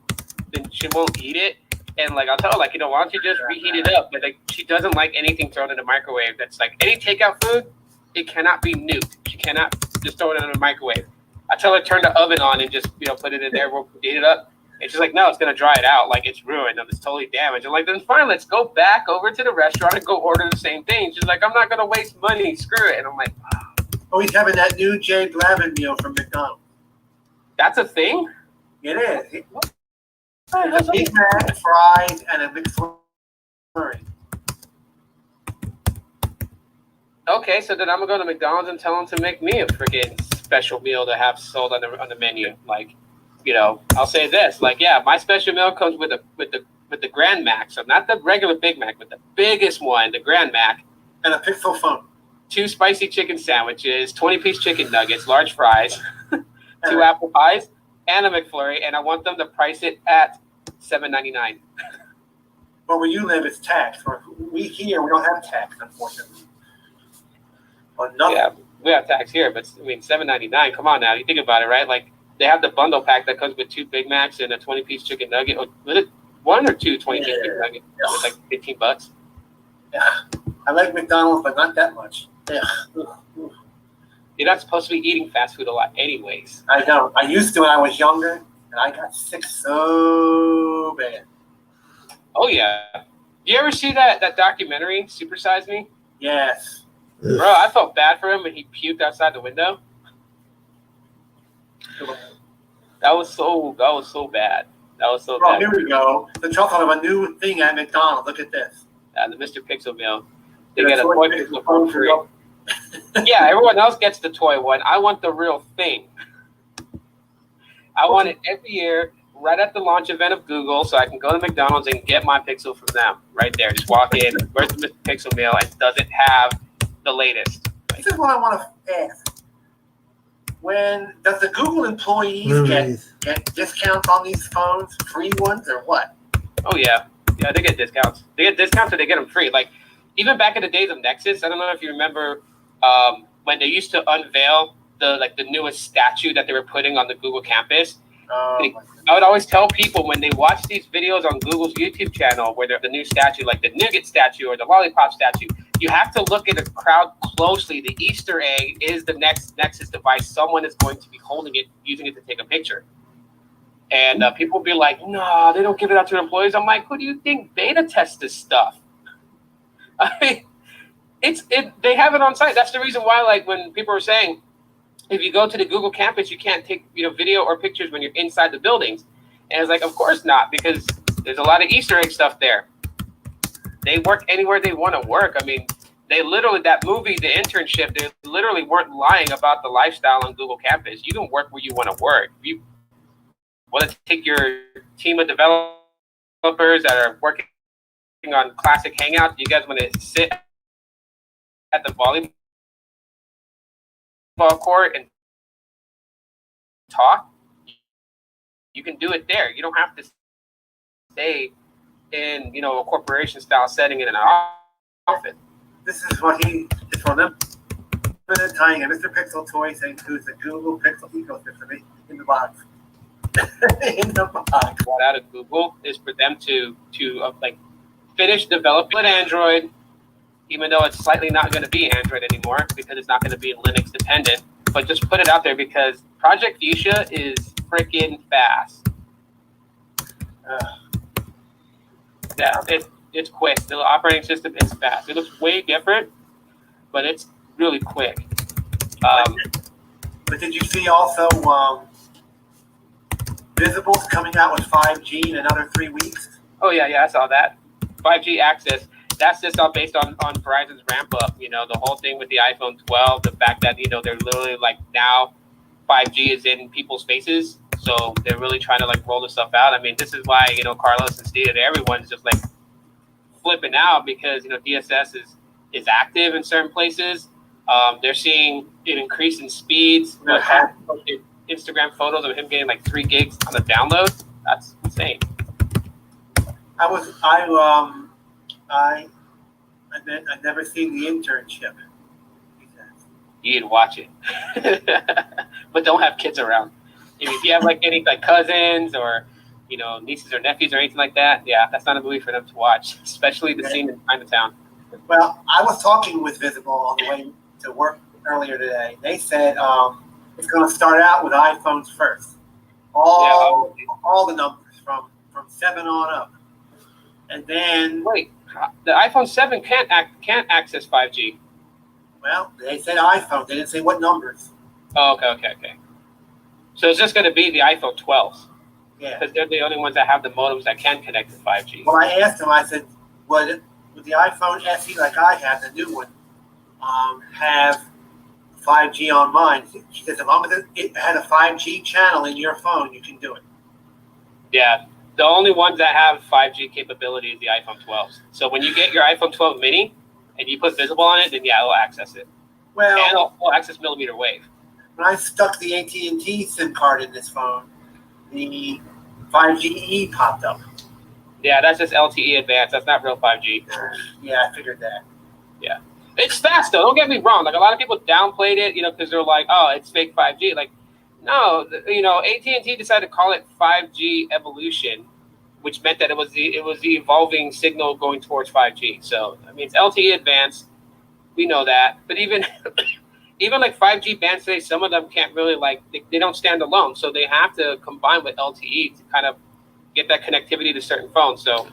then she won't eat it. And I'll tell her, why don't you just reheat it up? But she doesn't like anything thrown in the microwave. That's any takeout food, it cannot be nuked. She cannot just throw it in the microwave. I tell her turn the oven on and just put it in there, we'll heat it up. And she's like, no, it's gonna dry it out. It's ruined. It's totally damaged. I'm like, then fine, let's go back over to the restaurant and go order the same thing. She's like, I'm not gonna waste money. Screw it. And I'm like, oh, he's having that new Jay Blavin meal from McDonald's. that's a thing? It is. It's a Big Mac, fries, and a McFlurry. Okay, so then I'm gonna go to McDonald's and tell them to make me a freaking special meal to have sold on the menu. I'll say this, yeah, my special meal comes with the Grand Mac, so not the regular Big Mac, but the biggest one, the Grand Mac, and a Pixel phone, 2 spicy chicken sandwiches, 20-piece chicken nuggets, large fries, 2 apple pies, and a McFlurry, and I want them to price it at $7.99. Well, where you live, it's tax. We don't have tax, unfortunately. Or nothing. Yeah, we have tax here, but $7.99. Come on now, you think about it, right? They have the bundle pack that comes with 2 Big Macs and a 20-piece chicken nugget. Or was it 1 or 2 20-piece chicken nuggets? Yeah. It's $15. Yeah, I like McDonald's, but not that much. Yeah. You're not supposed to be eating fast food a lot, anyways. I don't. I used to when I was younger, and I got sick so bad. Oh yeah. You ever see that documentary, Super Size Me? Yes. Bro, I felt bad for him when he puked outside the window. That was so bad. That was so bad. Here we go. The chocolate of a new thing at McDonald's. Look at this. The Mr. Pixel meal. They get a toy Pixel for free. Yeah, everyone else gets the toy one. I want the real thing. I want it every year, right at the launch event of Google, so I can go to McDonald's and get my Pixel from them right there. Just walk in. Where's the Mr. Pixel meal? And does it have the latest? This is what I want to ask. Does the Google employees get discounts on these phones, free ones, or what? Oh yeah, they get discounts. They get discounts, or they get them free. Even back in the days of Nexus, I don't know if you remember when they used to unveil the newest statue that they were putting on the Google campus. I would always tell people when they watch these videos on Google's YouTube channel where they're the new statue, like the nougat statue or the lollipop statue, you have to look at the crowd closely. The Easter egg is the next Nexus device. Someone is going to be holding it, using it to take a picture. And people will be like, no, they don't give it out to their employees. I'm like, who do you think beta tests this stuff? I mean, they have it on site. That's the reason why, when people are saying, if you go to the Google campus, you can't take video or pictures when you're inside the buildings. And it's of course not, because there's a lot of Easter egg stuff there. They work anywhere they want to work. I mean, they literally, that movie, The Internship, they literally weren't lying about the lifestyle on Google campus. You can work where you want to work. If you want to take your team of developers that are working on Classic Hangout, you guys want to sit at the volleyball court and talk, you can do it there. You don't have to stay in, a corporation style setting in an office. This is what he is for them. Tying a Mr. Pixel toy saying to the Google Pixel ecosystem in the box. In the box. What out of Google is for them to finish developing Android, even though it's slightly not going to be Android anymore because it's not going to be Linux dependent. But just put it out there because Project Fuchsia is freaking fast. Yeah, it's quick. The operating system is fast. It looks way different, but it's really quick. But did you see also Visible's coming out with 5G in another 3 weeks? Oh yeah, I saw that. 5G access. That's just all based on Verizon's ramp up. The whole thing with the iPhone 12, the fact that they're literally now 5G is in people's faces, so they're really trying to roll this stuff out. I mean, this is why Carlos and Steve and everyone's just flipping out because DSS is active in certain places. They're seeing an increase in speeds. Instagram photos of him getting 3 gigs on the download. That's insane. I've never seen The Internship. You'd watch it, but don't have kids around. If you have any cousins or nieces or nephews or anything like that, yeah, that's not a movie for them to watch, especially the scene in Chinatown. Well, I was talking with Visible on the way to work earlier today. They said it's going to start out with iPhones first. All the numbers from 7 on up, and then wait, the iPhone 7 can't access 5G. Well, they said iPhone. They didn't say what numbers. Oh, okay. So it's just going to be the iPhone 12s. Yeah. Because they're the only ones that have the modems that can connect to 5G. Well, I asked him. I said, would the iPhone SE, like I have, the new one, have 5G on mine? She says, as long as it had a 5G channel in your phone, you can do it. Yeah. The only ones that have 5G capability is the iPhone 12s. So when you get your iPhone 12 mini and you put Visible on it, then yeah, it'll access it. Well, and it'll access millimeter wave. When I stuck the AT&T SIM card in this phone, the 5GE popped up. Yeah, that's just LTE advanced. That's not real 5G. Yeah, I figured that. Yeah. It's fast, though. Don't get me wrong. A lot of people downplayed it, because they're like, oh, it's fake 5G. No, AT&T decided to call it 5G evolution, which meant that it was the evolving signal going towards 5G. So, I mean, it's LTE advanced. We know that. But even 5G bands today, some of them can't really, they don't stand alone. So they have to combine with LTE to kind of get that connectivity to certain phones. So,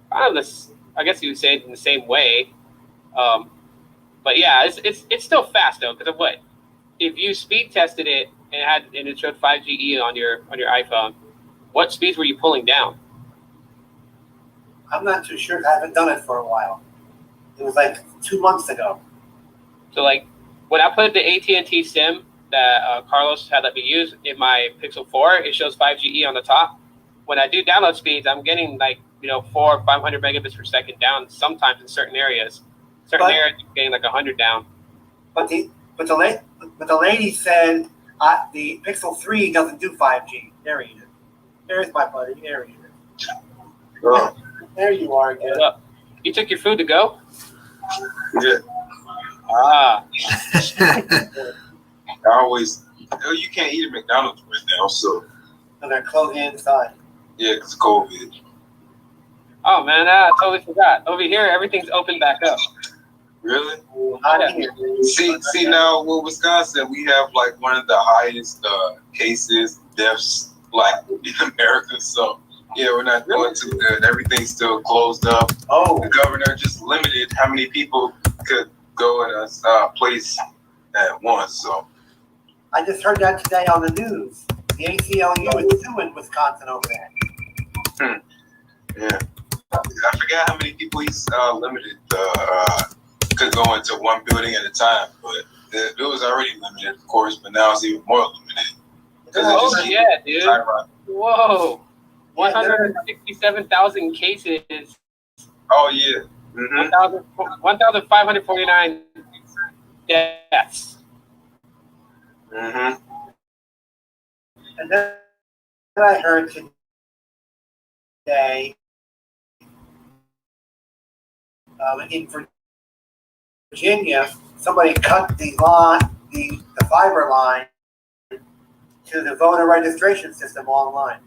I guess you would say it in the same way. But yeah, it's still fast, though, because of what? If you speed tested it and it showed 5GE on your iPhone, what speeds were you pulling down? I'm not too sure. I haven't done it for a while. It was 2 months ago. So when I put the AT&T SIM that Carlos had let me use in my Pixel 4, it shows 5GE on the top. When I do download speeds, I'm getting 400 or 500 megabits per second down. Sometimes in certain areas, areas I'm getting 100 down. But the lady said the Pixel 3 doesn't do 5G. There he is. There's my buddy. There he is. Oh. There you are again. You took your food to go? Yeah, Ah. I always. You can't eat at McDonald's right now, so And they're closed inside. yeah, because COVID. Oh, man, I totally forgot. Over here, everything's open back up. Really? Not here. See now with Wisconsin, we have one of the highest cases, deaths in America. So yeah, we're not doing too good. Everything's still closed up. Oh, The governor just limited how many people could go in a place at once. So I just heard that today on the news. The ACLU is suing Wisconsin over that. yeah, I forgot how many people he's limited could go into one building at a time, but it was already limited, of course, but now it's even more limited. Oh, yeah, dude. Whoa. 167,000 cases. Oh, yeah. Mm-hmm. 1,549 deaths. Mm-hmm. And then I heard day in Virginia, somebody cut the fiber line to the voter registration system online.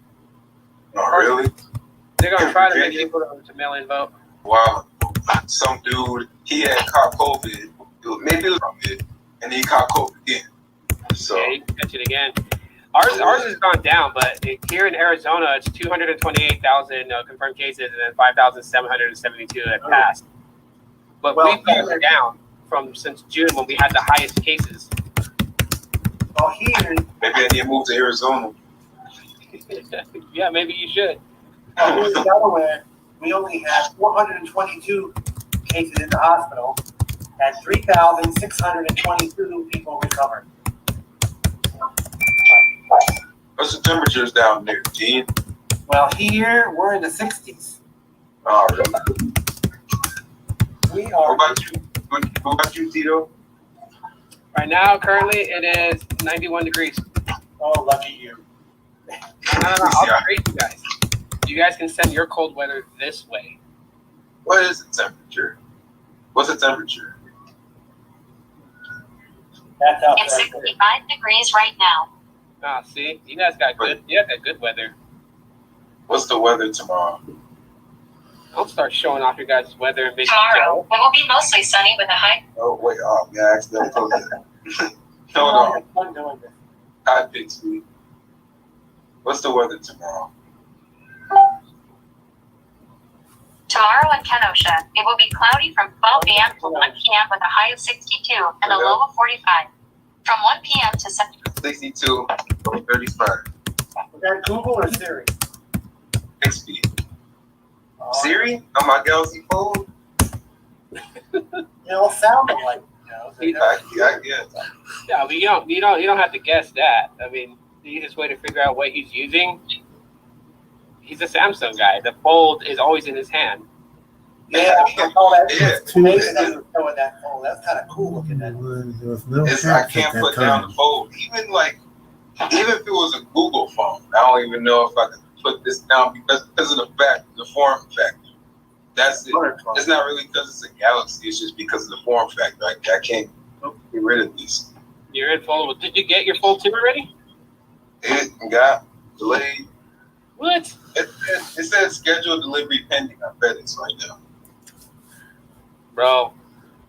Oh, really? They're gonna try to make people to mail in vote. Wow. Some dude, he had caught COVID. Maybe it was COVID, and he caught COVID again. So Yeah, you can catch it again. Ours has gone down, but here in Arizona, it's 228,000 confirmed cases and then 5,772 that passed. But Well, we've gone down from since June when we had the highest cases. Well, here, maybe I need to move to Arizona. Yeah, maybe you should. here in Delaware, we only had 422 cases in the hospital and 3,622 people recovered. What's the temperatures down there, Gene? Well, here we're in the 60s. Oh, really? We What are. about you? What about you, Tito? Right now, currently, it is 91 degrees. Oh, lucky you. No, I'll trade you guys. You guys can send your cold weather this way. What is the temperature? What's the temperature? That's up. It's Right there. 65 degrees right now. Ah, see, you guys got good weather. What's the weather tomorrow? Don't start showing off your guys' weather and Tomorrow, it will be mostly sunny with a high. Oh, wait. Oh, yeah, I accidentally closed that. Hold on. It's fun doing this. Hi, Pixie. What's the weather tomorrow? Tomorrow in Kenosha, it will be cloudy from 12 a.m. to 1 p.m. with a high of 62 and a low of 45. From 1 p.m. to 7. 62 or 35. Was that Google or Siri? Pixie. Oh, Siri? On my Galaxy phone? They all sound alike. You know, I guess. Yeah, but you don't have to guess that. I mean, the easiest way to figure out what he's using. He's a Samsung guy. The Fold is always in his hand. yeah, all that. Yeah. Amazing that you were showing that phone. That's kind of cool looking at. There was no It's, I hats at can't that put down time. the fold. Even if it was a Google phone, I don't even know if I could put this down because of the form factor. That's it. It's not really because it's a Galaxy. It's just because of the form factor. I can't get rid of this. You're in Fold. Did you get your Fold 2 already? It got delayed. What? It says scheduled delivery pending on FedEx right now. Bro.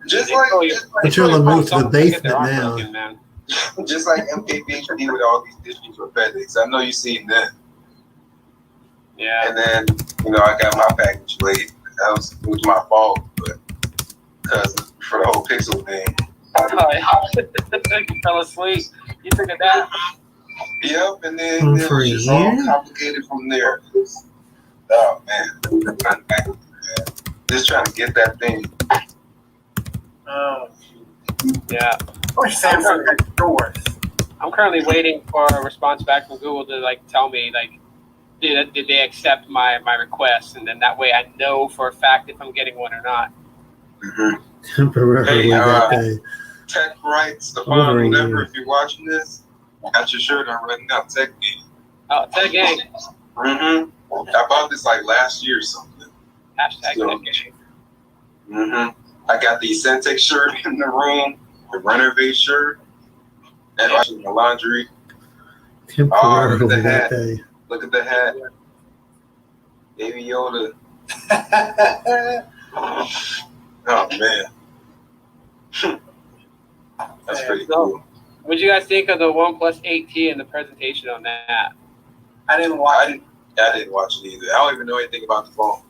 Just They like tell you- But you're gonna move to the Don't get their basement arm now. broken, man. just like MKBHD with all these issues with FedEx. I know you've seen that. Yeah. And then, I got my package late. It was my fault, but because for the whole Pixel thing. Oh, yeah. You fell asleep. You took a nap. Yep, and then For it was a just all year? complicated from there. Oh man, just trying to get that thing. Oh, Yeah. or Samsung had stores. I'm currently waiting for a response back from Google to tell me did they accept my request, and then that way I know for a fact if I'm getting one or not. Mm-hmm. Temporarily Hey, that day. Tech Rights, Over Stefan, a whatever. year. If you're watching this, got your shirt on running out Tech Game. Oh, Tech Gang. Mm-hmm. I bought this last year or something. Hashtag So- Tech Gang. Mm-hmm. I got the Centex shirt in the room, the Renovate shirt, and washing the laundry. Temporarily the that hat. day. Look at the hat. Baby Yoda. Oh man. That's pretty cool. What'd you guys think of the OnePlus 8T and the presentation on that? I didn't watch it. I didn't watch it either. I don't even know anything about the phone.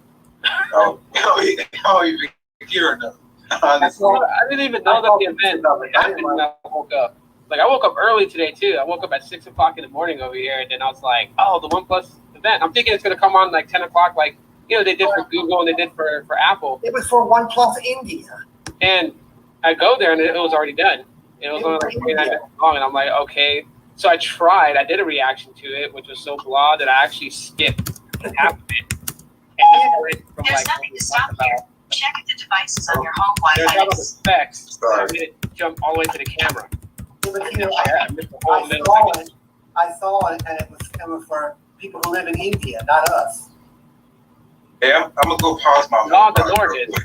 I don't even hear enough. Honestly. I didn't even know that the event happened when I woke up. I woke up early today too. I woke up at 6 o'clock in the morning over here, and then I was like, "Oh, the OnePlus event." I'm thinking it's gonna come on 10 o'clock, they did for Google and they did for Apple. It was for OnePlus India. And I go there and it was already done. It was only 29 minutes long, and I'm like, okay. So I tried. I did a reaction to it, which was so blah that I actually skipped half of it. And just went from There's nothing to stop here. Check the devices on your home There's Wi-Fi. all the specs. So I Sorry. made it jump all the way to the camera. But, I missed the whole middle section. I saw it, and it was coming for people who live in India, not us. Hey, I'm gonna go pause my. No, the Nord is.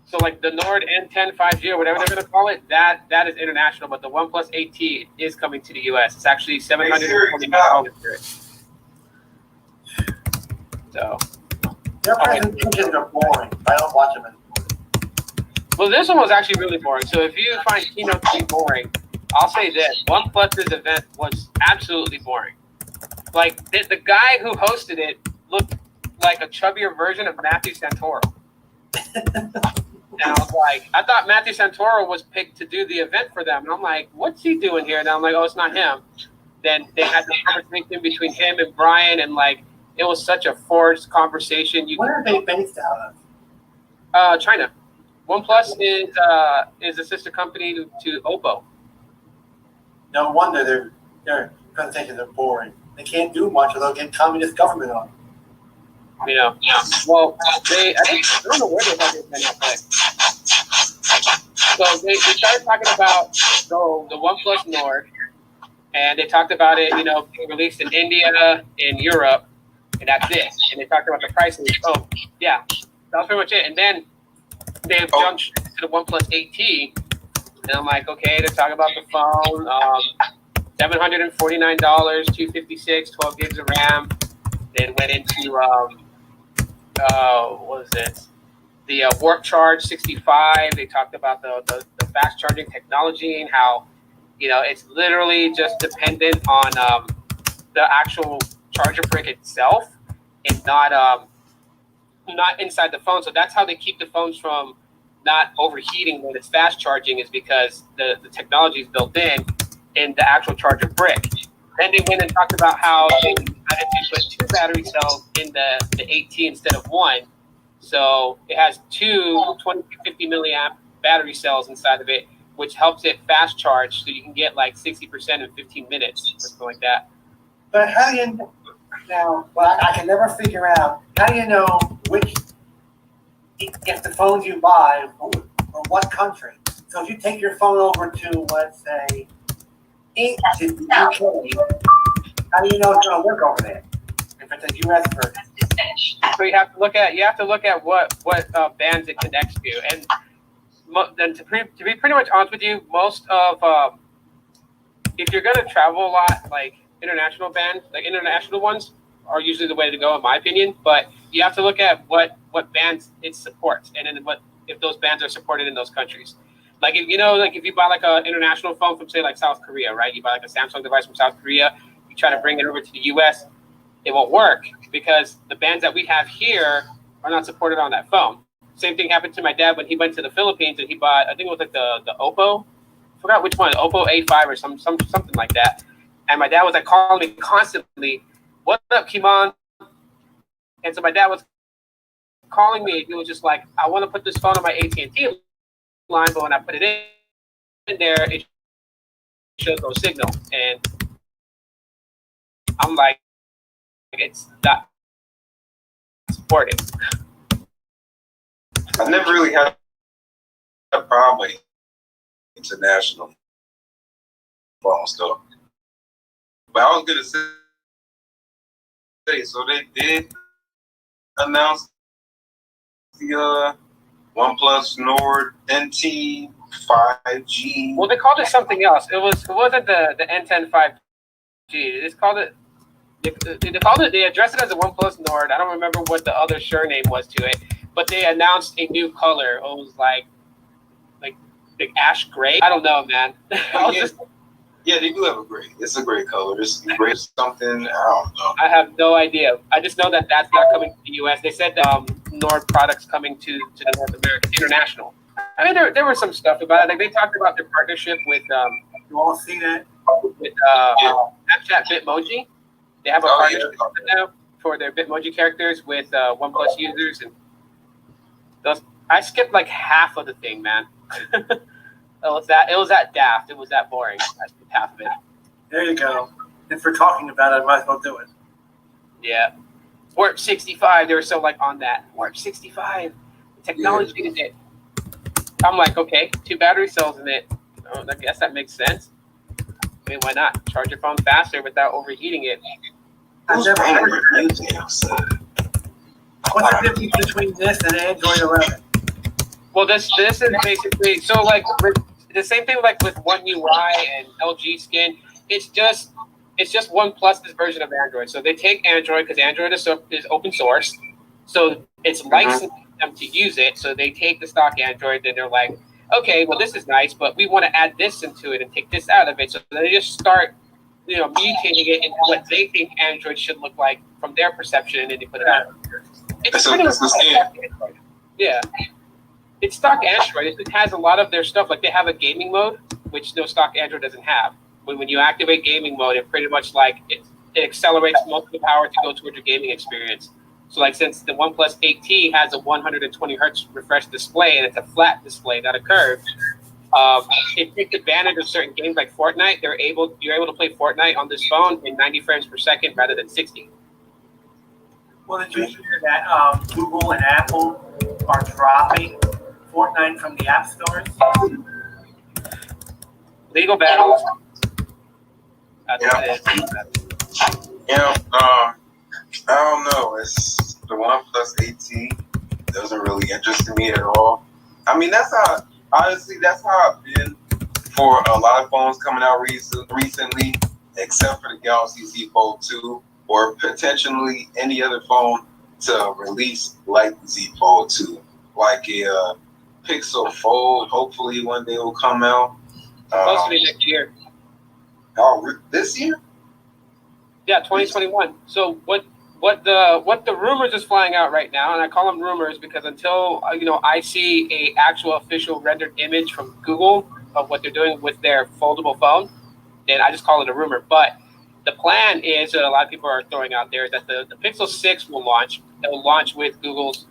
So like the Nord N10 5G or whatever they're gonna call it, that is international. But the OnePlus 8T is coming to the US. It's actually $749 for it. So. Their presentations are boring. I don't watch them anymore. Well, this one was actually really boring. So if you find keynote to be boring, I'll say this: OnePlus's event was absolutely boring. Like the guy who hosted it looked like a chubbier version of Matthew Santoro. And I was like, I thought Matthew Santoro was picked to do the event for them. And I'm like, what's he doing here? And I'm like, oh, it's not him. Then they had the conversation between him and Brian, and like, it was such a forced conversation. Where are they based out of? China. OnePlus is a sister company to Oppo. No wonder their presentations are boring. They can't do much, or they'll get communist government on. You know, well, I don't know where they had this at, but so they started talking about the OnePlus Nord, and they talked about it, you know, being released in India, in Europe, and that's it. And they talked about the prices. Oh, yeah, that was pretty much it. And then they jumped to the OnePlus 8T, and I'm like, okay, they're talking about the phone, $749, 256, 12 gigs of RAM. Then went into what was it? The Warp Charge 65. They talked about the fast charging technology and how, you know, it's literally just dependent on the actual charger brick itself and not inside the phone. So that's how they keep the phones from not overheating when it's fast charging, is because the technology is built in the actual charger brick. Then they went and talked about how they had to put 2 battery cells in the 8T instead of 1. So it has 2 20-50 milliamp battery cells inside of it, which helps it fast charge, so you can get like 60% in 15 minutes or something like that. But how do you now? Well, I can never figure out, how do you know which, if the phones you buy or what country? So if you take your phone over to, let's say, to the UK, how do you know it's going to work over there? If it's a US version. So you have to look at what bands it connects to, and then to be pretty much honest with you, most of if you're going to travel a lot, like international bands, like international ones, are usually the way to go, in my opinion. But you have to look at what bands it supports, and then if those bands are supported in those countries. Like, if you know, like if you buy like an international phone from, say, like South Korea, right? You buy like a Samsung device from South Korea, you try to bring it over to the US, it won't work because the bands that we have here are not supported on that phone. Same thing happened to my dad when he went to the Philippines and he bought, I think it was like the Oppo, I forgot which one, Oppo A5 or something like that. And my dad was like calling me constantly, "What up, Kimon?" And so my dad was calling me. He was just like, "I want to put this phone on my AT&T line, but when I put it in there, it shows no signal." And I'm like, it's not supported. I never really had a problem with international phones though. But I was gonna say, so they did announce the OnePlus Nord NT 5G. Well, they called it something else. It wasn't the N10 5G. It's called it. They addressed it as a OnePlus Nord. I don't remember what the other surname was to it, but they announced a new color. It was like ash gray. I don't know, man. Yeah, they do have a gray. It's a gray color. It's gray something. I don't know. I have no idea. I just know that that's not coming to the U.S. They said that Nord products coming to the North American international. I mean, there was some stuff about it. Like they talked about their partnership with You all see that? with Snapchat Bitmoji. They have a partnership now for their Bitmoji characters with OnePlus users, and those. I skipped like half of the thing, man. It was that daft. It was that boring. I skipped half of it. There you go. If we're talking about it, I might as well do it. Yeah. Warp 65. They were so like on that. Warp 65. The technology is it. I'm like, okay, 2 battery cells in it. Oh, I guess that makes sense. I mean, why not? Charge your phone faster without overheating it. I've never heard of it. Well, What's the difference between this and Android 11? Well, this is basically so like with the same thing like with One UI and LG Skin. It's just OnePlus's version of Android. So they take Android because Android is open source, so it's licensed them to use it. So they take the stock Android, then they're like, okay, well this is nice, but we want to add this into it and take this out of it. So they just start, mutating it into what they think Android should look like from their perception, and then they put it out. It's pretty much stock Android. Yeah. It's stock Android. It has a lot of their stuff. Like they have a gaming mode, which no stock Android doesn't have. When you activate gaming mode, it pretty much like it accelerates most of the power to go towards your gaming experience. So like since the OnePlus 8T has a 120 hertz refresh display and it's a flat display, not a curved, it takes advantage of certain games like Fortnite. You're able to play Fortnite on this phone in 90 frames per second rather than 60. Well, did you hear that Google and Apple are dropping Fortnite from the app stores? Legal battles. That's Yeah. what it is. I don't know. It's the OnePlus 8T doesn't really interest me at all. I mean, that's how I've been for a lot of phones coming out recently, except for the Galaxy Z Fold 2, or potentially any other phone to release like the Z Fold 2, like a Pixel Fold. Hopefully, one day will come out. Supposed to be next year. This year? Yeah, 2021. So what the rumors is flying out right now, and I call them rumors because until I see a actual official rendered image from Google of what they're doing with their foldable phone, then I just call it a rumor. But the plan is that a lot of people are throwing out there is that the Pixel 6 will launch. It will launch with Google's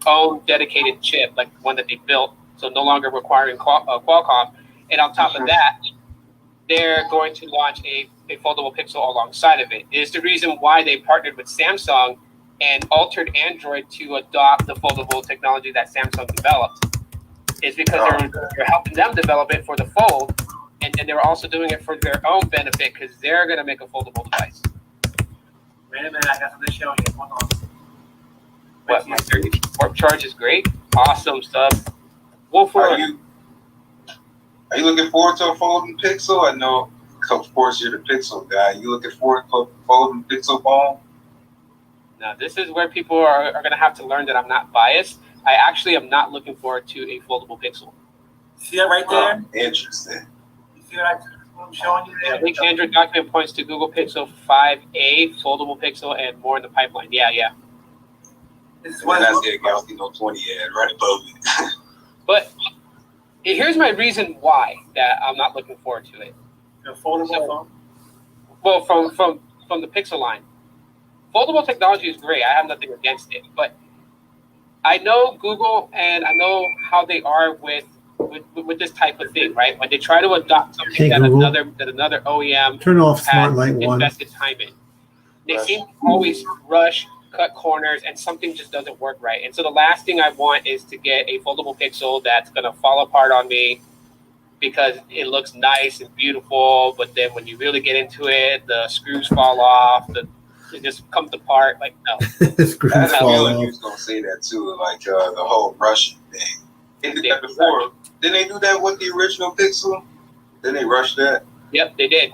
own dedicated chip, like one that they built, so no longer requiring Qualcomm. And on top of that, they're going to launch a foldable Pixel alongside of it. It is the reason why they partnered with Samsung and altered Android to adopt the foldable technology that Samsung developed. Is because they're helping them develop it for the Fold, and they're also doing it for their own benefit because they're going to make a foldable device. Wait a minute, I got something to show you. Hold on. What, my 30 warp charge is great. Awesome stuff. Wolf Are you looking forward to a folding Pixel? I know, of course, you're the Pixel guy. You looking forward to a folding Pixel phone? Now, this is where people are going to have to learn that I'm not biased. I actually am not looking forward to a foldable Pixel. See that right there? Interesting. You see what I'm showing you there? I think Android document points to Google Pixel 5a, foldable Pixel, and more in the pipeline. Yeah. This is And what then it that's looks the Galaxy Note 20 ad right above it. But here's my reason why that I'm not looking forward to it. like. A foldable phone? Well, from the Pixel line. Foldable technology is great. I have nothing against it. But I know Google and I know how they are with this type of thing, right? When they try to adopt something Hey, that Google. another OEM Turn off has Smart Light 1. invested time in. They seem to always rush, cut corners, and something just doesn't work right. And so the last thing I want is to get a foldable Pixel that's going to fall apart on me because it looks nice and beautiful, but then when you really get into it, the screws fall off, it just comes apart. Like, no. Screws I had a fall feeling off. you was gonna say that too, like the whole Russian thing. They did that before. Didn't they do that with the original Pixel? Didn't they rush that? Yep, they did.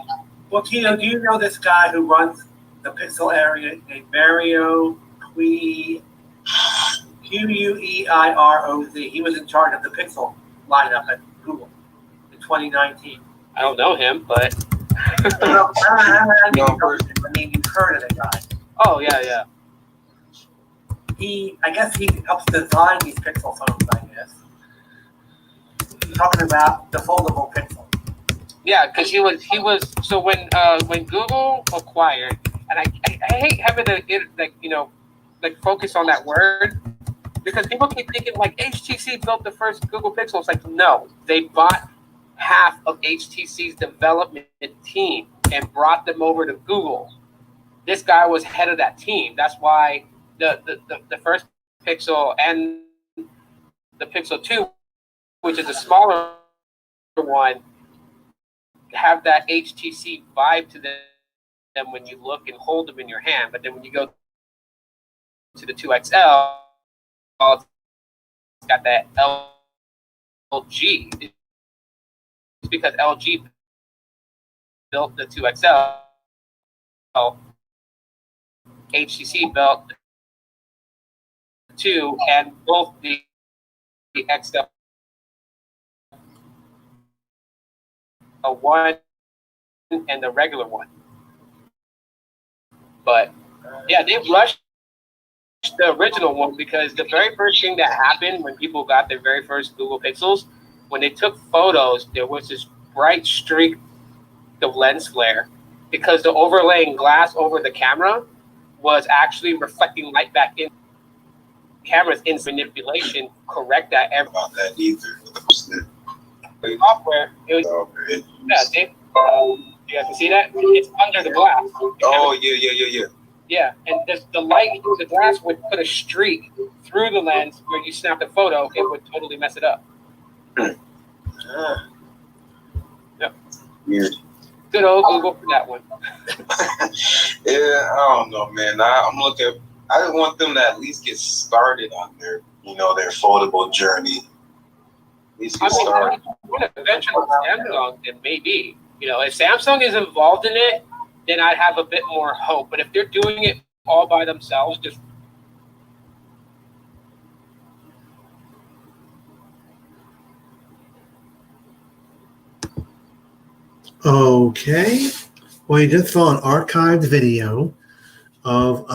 Well, Tino, do you know this guy who runs the Pixel area named Mario Queiroz? He was in charge of the Pixel lineup at Google in 2019. I don't know him, but I mean, you've heard of the guy. oh yeah. I guess he helps design these Pixel phones, I guess. He's talking about the foldable Pixel. Yeah, because he was so when Google acquired, and I hate having to get like focus on that word because people keep thinking like HTC built the first Google Pixel. It's like no, they bought half of HTC's development team and brought them over to Google. This guy was head of that team. That's why the first Pixel and the Pixel 2, which is a smaller one, have that HTC vibe to them when you look and hold them in your hand. But then when you go to the 2XL, it's got that LG. It's because LG built the 2XL. HTC built the 2, and both the XL a 1 and the regular one. But yeah, they rushed the original one because the very first thing that happened when people got their very first Google Pixels, when they took photos, there was this bright streak of lens flare because the overlaying glass over the camera was actually reflecting light back in. Cameras in manipulation correct that every About that either. software. It was yeah, Dave. You guys can see that? It's under the glass. Oh yeah. Yeah, and the light through the glass would put a streak through the lens where you snap the photo, it would totally mess it up. Yep. Weird. Good old Google for that one. Yeah, I don't know, man. I'm looking. I just want them to at least get started on their, their foldable journey. At least get started. Eventually, Samsung, then maybe. If Samsung is involved in it, then I'd have a bit more hope. But if they're doing it all by themselves, just Okay. Well, you just saw an archived video of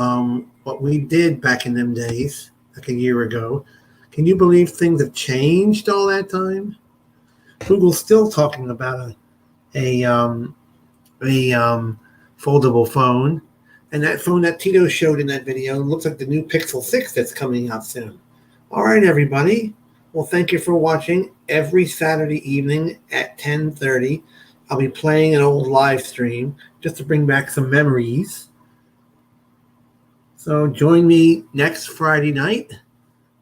what we did back in them days, like a year ago. Can you believe things have changed all that time? Google's still talking about a foldable phone, and that phone that Tito showed in that video looks like the new Pixel 6 that's coming out soon. All right, everybody. Well, thank you for watching. Every Saturday evening at 10:30, I'll be playing an old live stream just to bring back some memories. So join me next Friday night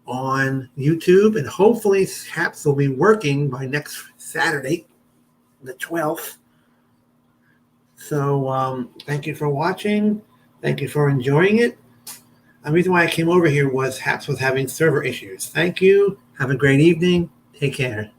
on YouTube, and hopefully Haps will be working by next Saturday, the 12th. So thank you for watching. Thank you for enjoying it. The reason why I came over here was Haps was having server issues. Thank you. Have a great evening. Take care.